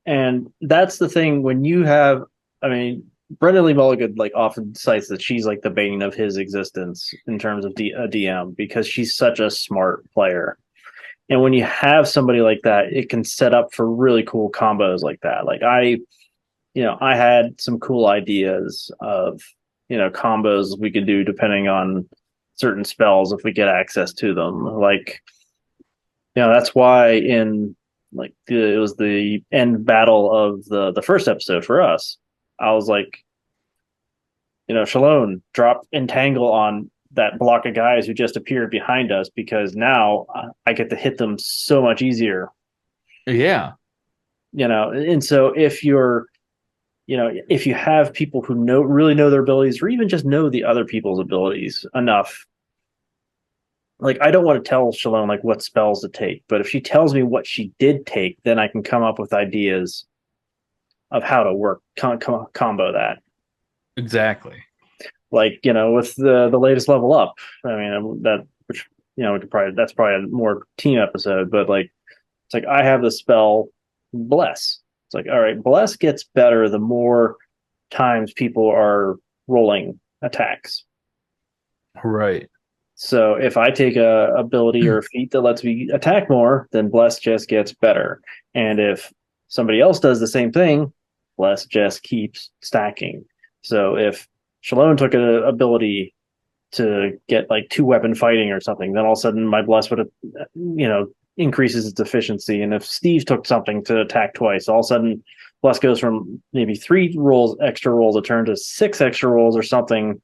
And that's the thing when you have, I mean, Brendan Lee Mulligan like often cites that she's like the bane of his existence in terms of a DM because she's such a smart player. And when you have somebody like that, it can set up for really cool combos like that. Like I had some cool ideas of, combos we could do depending on certain spells if we get access to them. Like, that's why in like it was the end battle of the first episode for us. I was like, Shalone, drop entangle on that block of guys who just appeared behind us because now I get to hit them so much easier. Yeah. And so if you have people who really know their abilities or even just know the other people's abilities enough, like I don't want to tell Shalone like what spells to take, but if she tells me what she did take, then I can come up with ideas of how to work combo that. Exactly. Like with the latest level up. I mean that which that's probably a more team episode, but like it's like I have the spell bless. It's like all right, bless gets better the more times people are rolling attacks. Right. So if I take a ability or a feat that lets me attack more, then bless just gets better. And if somebody else does the same thing, bless just keeps stacking. So if Shalone took an ability to get like 2-weapon fighting or something, then all of a sudden my bless would have, increases its efficiency. And if Steve took something to attack twice, all of a sudden bless goes from maybe 3 rolls, extra rolls a turn to 6 extra rolls or something.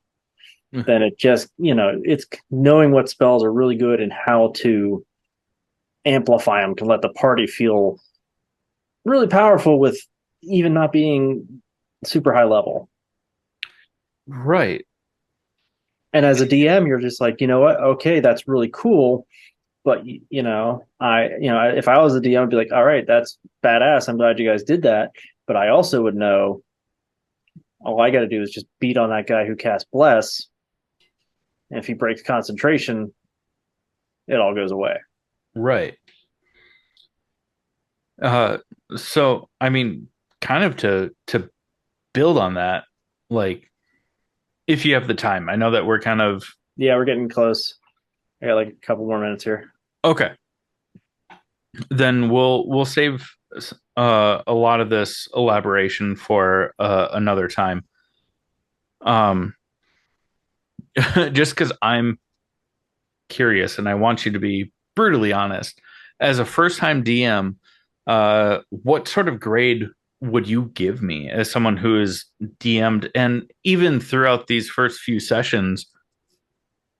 Then it just, it's knowing what spells are really good and how to amplify them to let the party feel really powerful with even not being super high level. Right. And as a DM, you're just like, you know what? Okay, that's really cool. But if I was a DM, I'd be like, all right, that's badass. I'm glad you guys did that. But I also would know all I got to do is just beat on that guy who cast bless. And if he breaks concentration, it all goes away. Right. Uh, so I mean, kind of to build on that, like if you have the time, I know that we're kind of Yeah, we're getting close. I got like a couple more minutes here. okay. Then we'll save a lot of this elaboration for another time. Um, just because I'm curious and I want you to be brutally honest. As a first time DM, what sort of grade would you give me as someone who is DM'd and even throughout these first few sessions,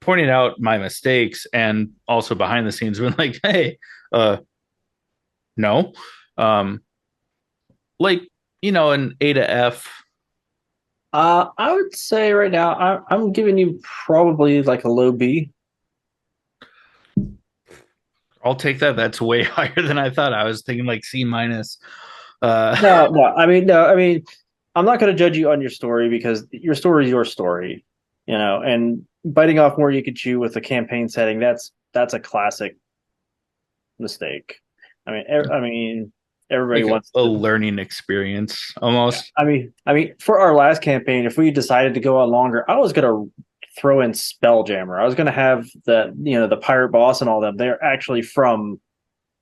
pointing out my mistakes and also behind the scenes been like, hey, no, um, like an A to F. I would say right now I'm giving you probably like a low B. I'll take that. That's way higher than I thought. I was thinking like C minus. No. I mean, I'm not going to judge you on your story because your story is your story, and biting off more you could chew with a campaign setting. That's a classic mistake. I mean, everybody Like wants a to. learning experience almost. I mean, for our last campaign, if we decided to go on longer, I was gonna throw in Spelljammer. I was gonna have the pirate boss and all them. They're actually from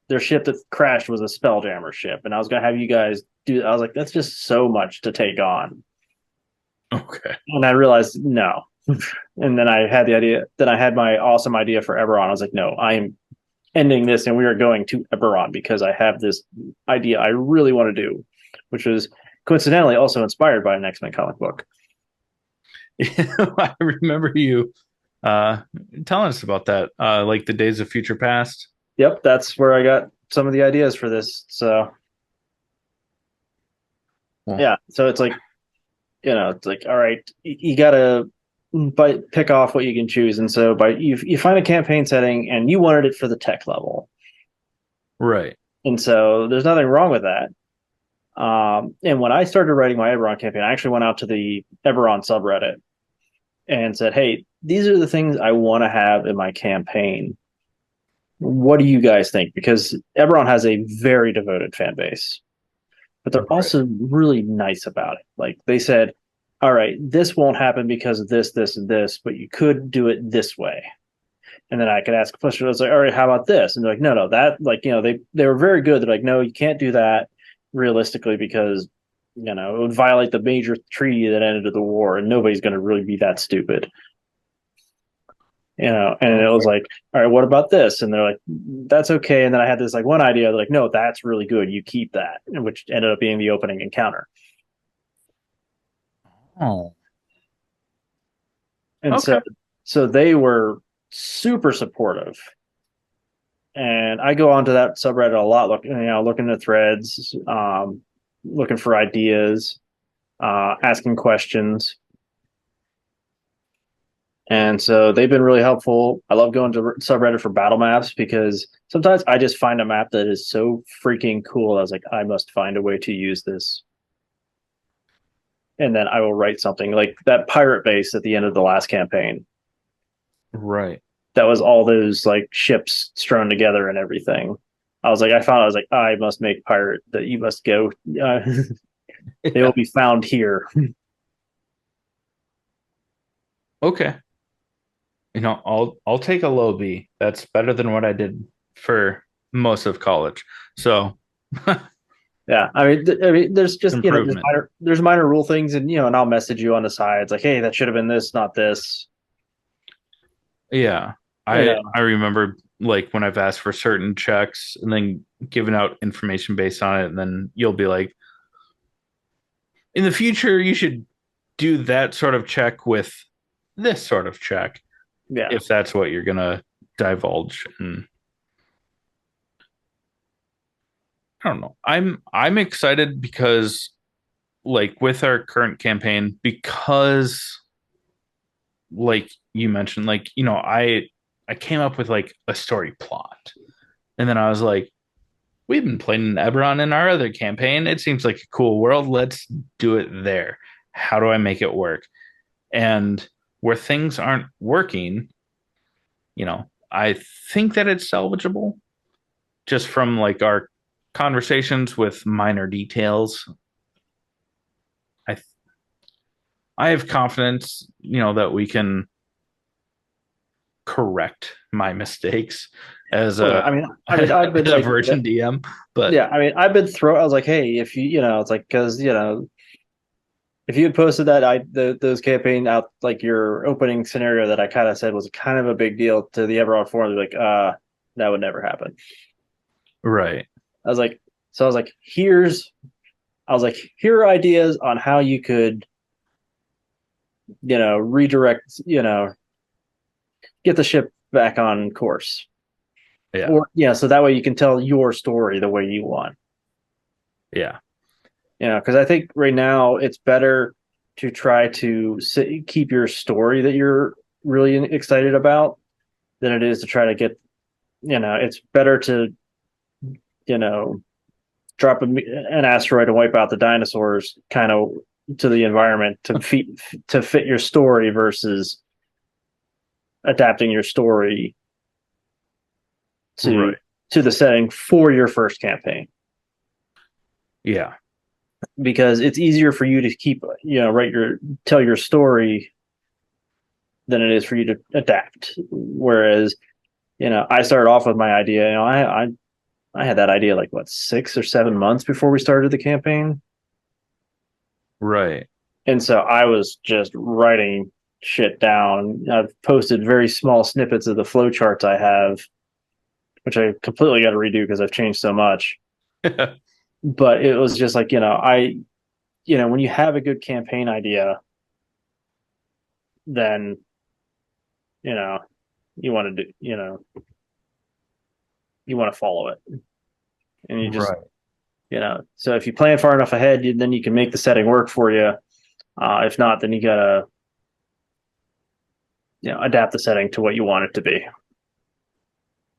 their ship that crashed was a Spelljammer ship, and I was gonna have you guys do. I was like, that's just so much to take on, Okay. and I realized no. And then I had the idea. Then I had my awesome idea for Eberron. I was like, no, I am ending this, and we are going to Eberron because I have this idea I really want to do, which was coincidentally also inspired by an X-Men comic book. I remember you telling us about that, like the Days of Future Past. Yep, that's where I got some of the ideas for this. So Well, yeah, so it's like it's like all right, you gotta pick off what you can choose, and so you find a campaign setting and you wanted it for the tech level, right. and so there's nothing wrong with that. And when I started writing my Eberron campaign, I actually went out to the Eberron subreddit and said, "Hey, these are the things I want to have in my campaign. What do you guys think?" Because Eberron has a very devoted fan base, but they're Right. also really nice about it. Like they said, all right, this won't happen because of this, this, and this, but you could do it this way. And then I could ask a question. I was like, all right, how about this? And they're like, no, that they were very good. They're like, no, you can't do that realistically because it would violate the major treaty that ended the war, and nobody's going to really be that stupid. And it was Okay. like, all right, what about this? And they're like, that's okay. And then I had this like one idea, they're like, no, that's really good. You keep that, which ended up being the opening encounter. Oh, And okay. so they were super supportive. And I go onto that subreddit a lot, looking at threads, looking for ideas, asking questions. And so they've been really helpful. I love going to subreddit for battle maps because sometimes I just find a map that is so freaking cool. I was like, I must find a way to use this. And then I will write something like that pirate base at the end of the last campaign. Right. That was all those like ships strewn together and everything. I was like, I must make pirate that you must go. They will Yeah. be found here. Okay. I'll take a low B. That's better than what I did for most of college. So Yeah, there's just improvement. there's minor rule things, and I'll message you on the side. It's like, hey, that should have been this, not this. Yeah. You I know, remember like when I've asked for certain checks and then giving out information based on it, and then you'll be like, in the future, you should do that sort of check with this sort of check yeah, if that's what you're gonna divulge. And I don't know. I'm excited because like with our current campaign, because like you mentioned, like, I came up with like a story plot. And then I was like, we've been playing Eberron in our other campaign. It seems like a cool world. Let's do it there. How do I make it work? And where things aren't working, I think that it's salvageable just from like our conversations with minor details. I I have confidence, that we can correct my mistakes as oh, yeah. a I've been as a like, virgin DM. But yeah, I've been throw. I was like, hey, if it's like because if you had posted those campaign out like your opening scenario that I kind of said was kind of a big deal to the Everard forum, like, that would never happen. right. I was like, so I was like, here are ideas on how you could, redirect, get the ship back on course. Yeah. Or yeah, so that way you can tell your story the way you want. Yeah. Because I think right now it's better to try to keep your story that you're really excited about than it is to try to get. It's better to you know drop an asteroid and wipe out the dinosaurs kind of to the environment to fit your story versus adapting your story to Right. to the setting for your first campaign, Yeah. because it's easier for you to keep, tell your story than it is for you to adapt. Whereas, I started off with my idea. I had that idea like what, 6 or 7 months before we started the campaign, Right. and so I was just writing shit down. I've posted very small snippets of the flowcharts I have, which I completely got to redo because I've changed so much. But it was just like, when you have a good campaign idea, then you know you want to do, you want to follow it, and you just, Right. so if you plan far enough ahead, then you can make the setting work for you. If not, then you gotta, adapt the setting to what you want it to be.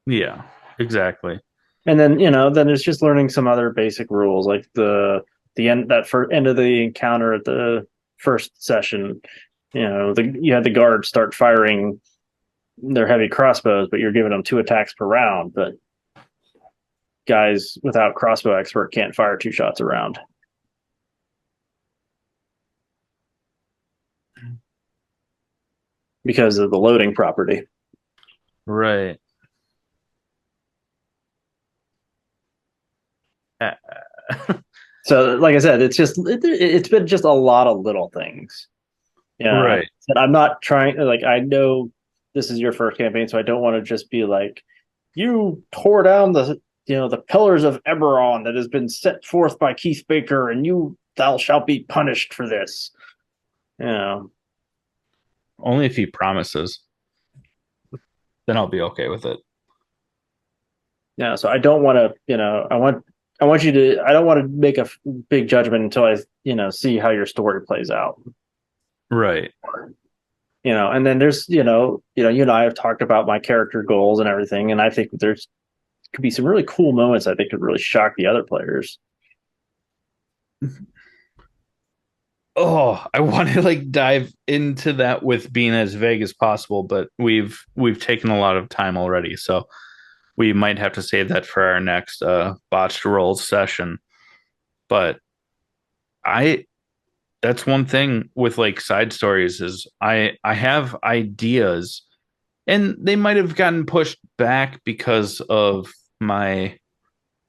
Yeah. Exactly. And then, then there's just learning some other basic rules, like the end, that for end of the encounter at the first session. You had the guards start firing their heavy crossbows, but you're giving them 2 attacks per round. But guys without crossbow expert can't fire 2 shots a round because of the loading property. Right. So, like I said, it's been just a lot of little things. Right. And I'm not trying, like, I know this is your first campaign, so I don't want to just be like, you tore down the pillars of Eberron that has been set forth by Keith Baker, and thou shalt be punished for this. Only if he promises. Then I'll be okay with it. Yeah, so I don't want to, I want you to, I don't want to make a big judgment until I, see how your story plays out. Right. And then there's, you and I have talked about my character goals and everything, and I think there's could be some really cool moments I think could really shock the other players. Oh, I want to like dive into that with being as vague as possible, but we've taken a lot of time already, so we might have to save that for our next botched rolls session. But I that's one thing with like side stories is I have ideas and they might have gotten pushed back because of my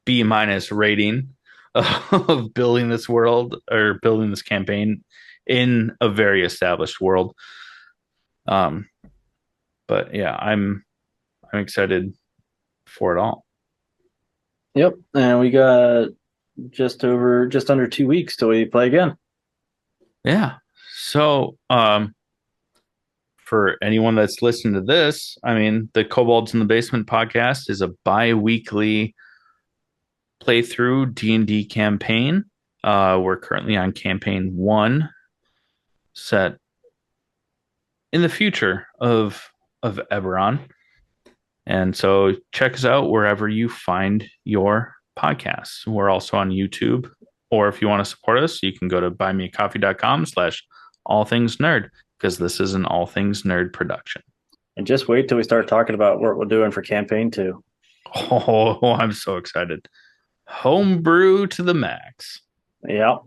B minus rating of building this world or building this campaign in a very established world. Um, but yeah, I'm excited for it all. Yep, and we got just under 2 weeks till we play again. Yeah. So, for anyone that's listening to this, I mean, the Kobolds in the Basement podcast is a bi-weekly playthrough D&D campaign. We're currently on campaign 1, set in the future of Eberron. And so check us out wherever you find your podcasts. We're also on YouTube. Or if you want to support us, you can go to buymeacoffee.com/allthingsnerd, because this is an all things nerd production. And just wait till we start talking about what we're doing for campaign 2. Oh, I'm so excited. Homebrew to the max. Yep.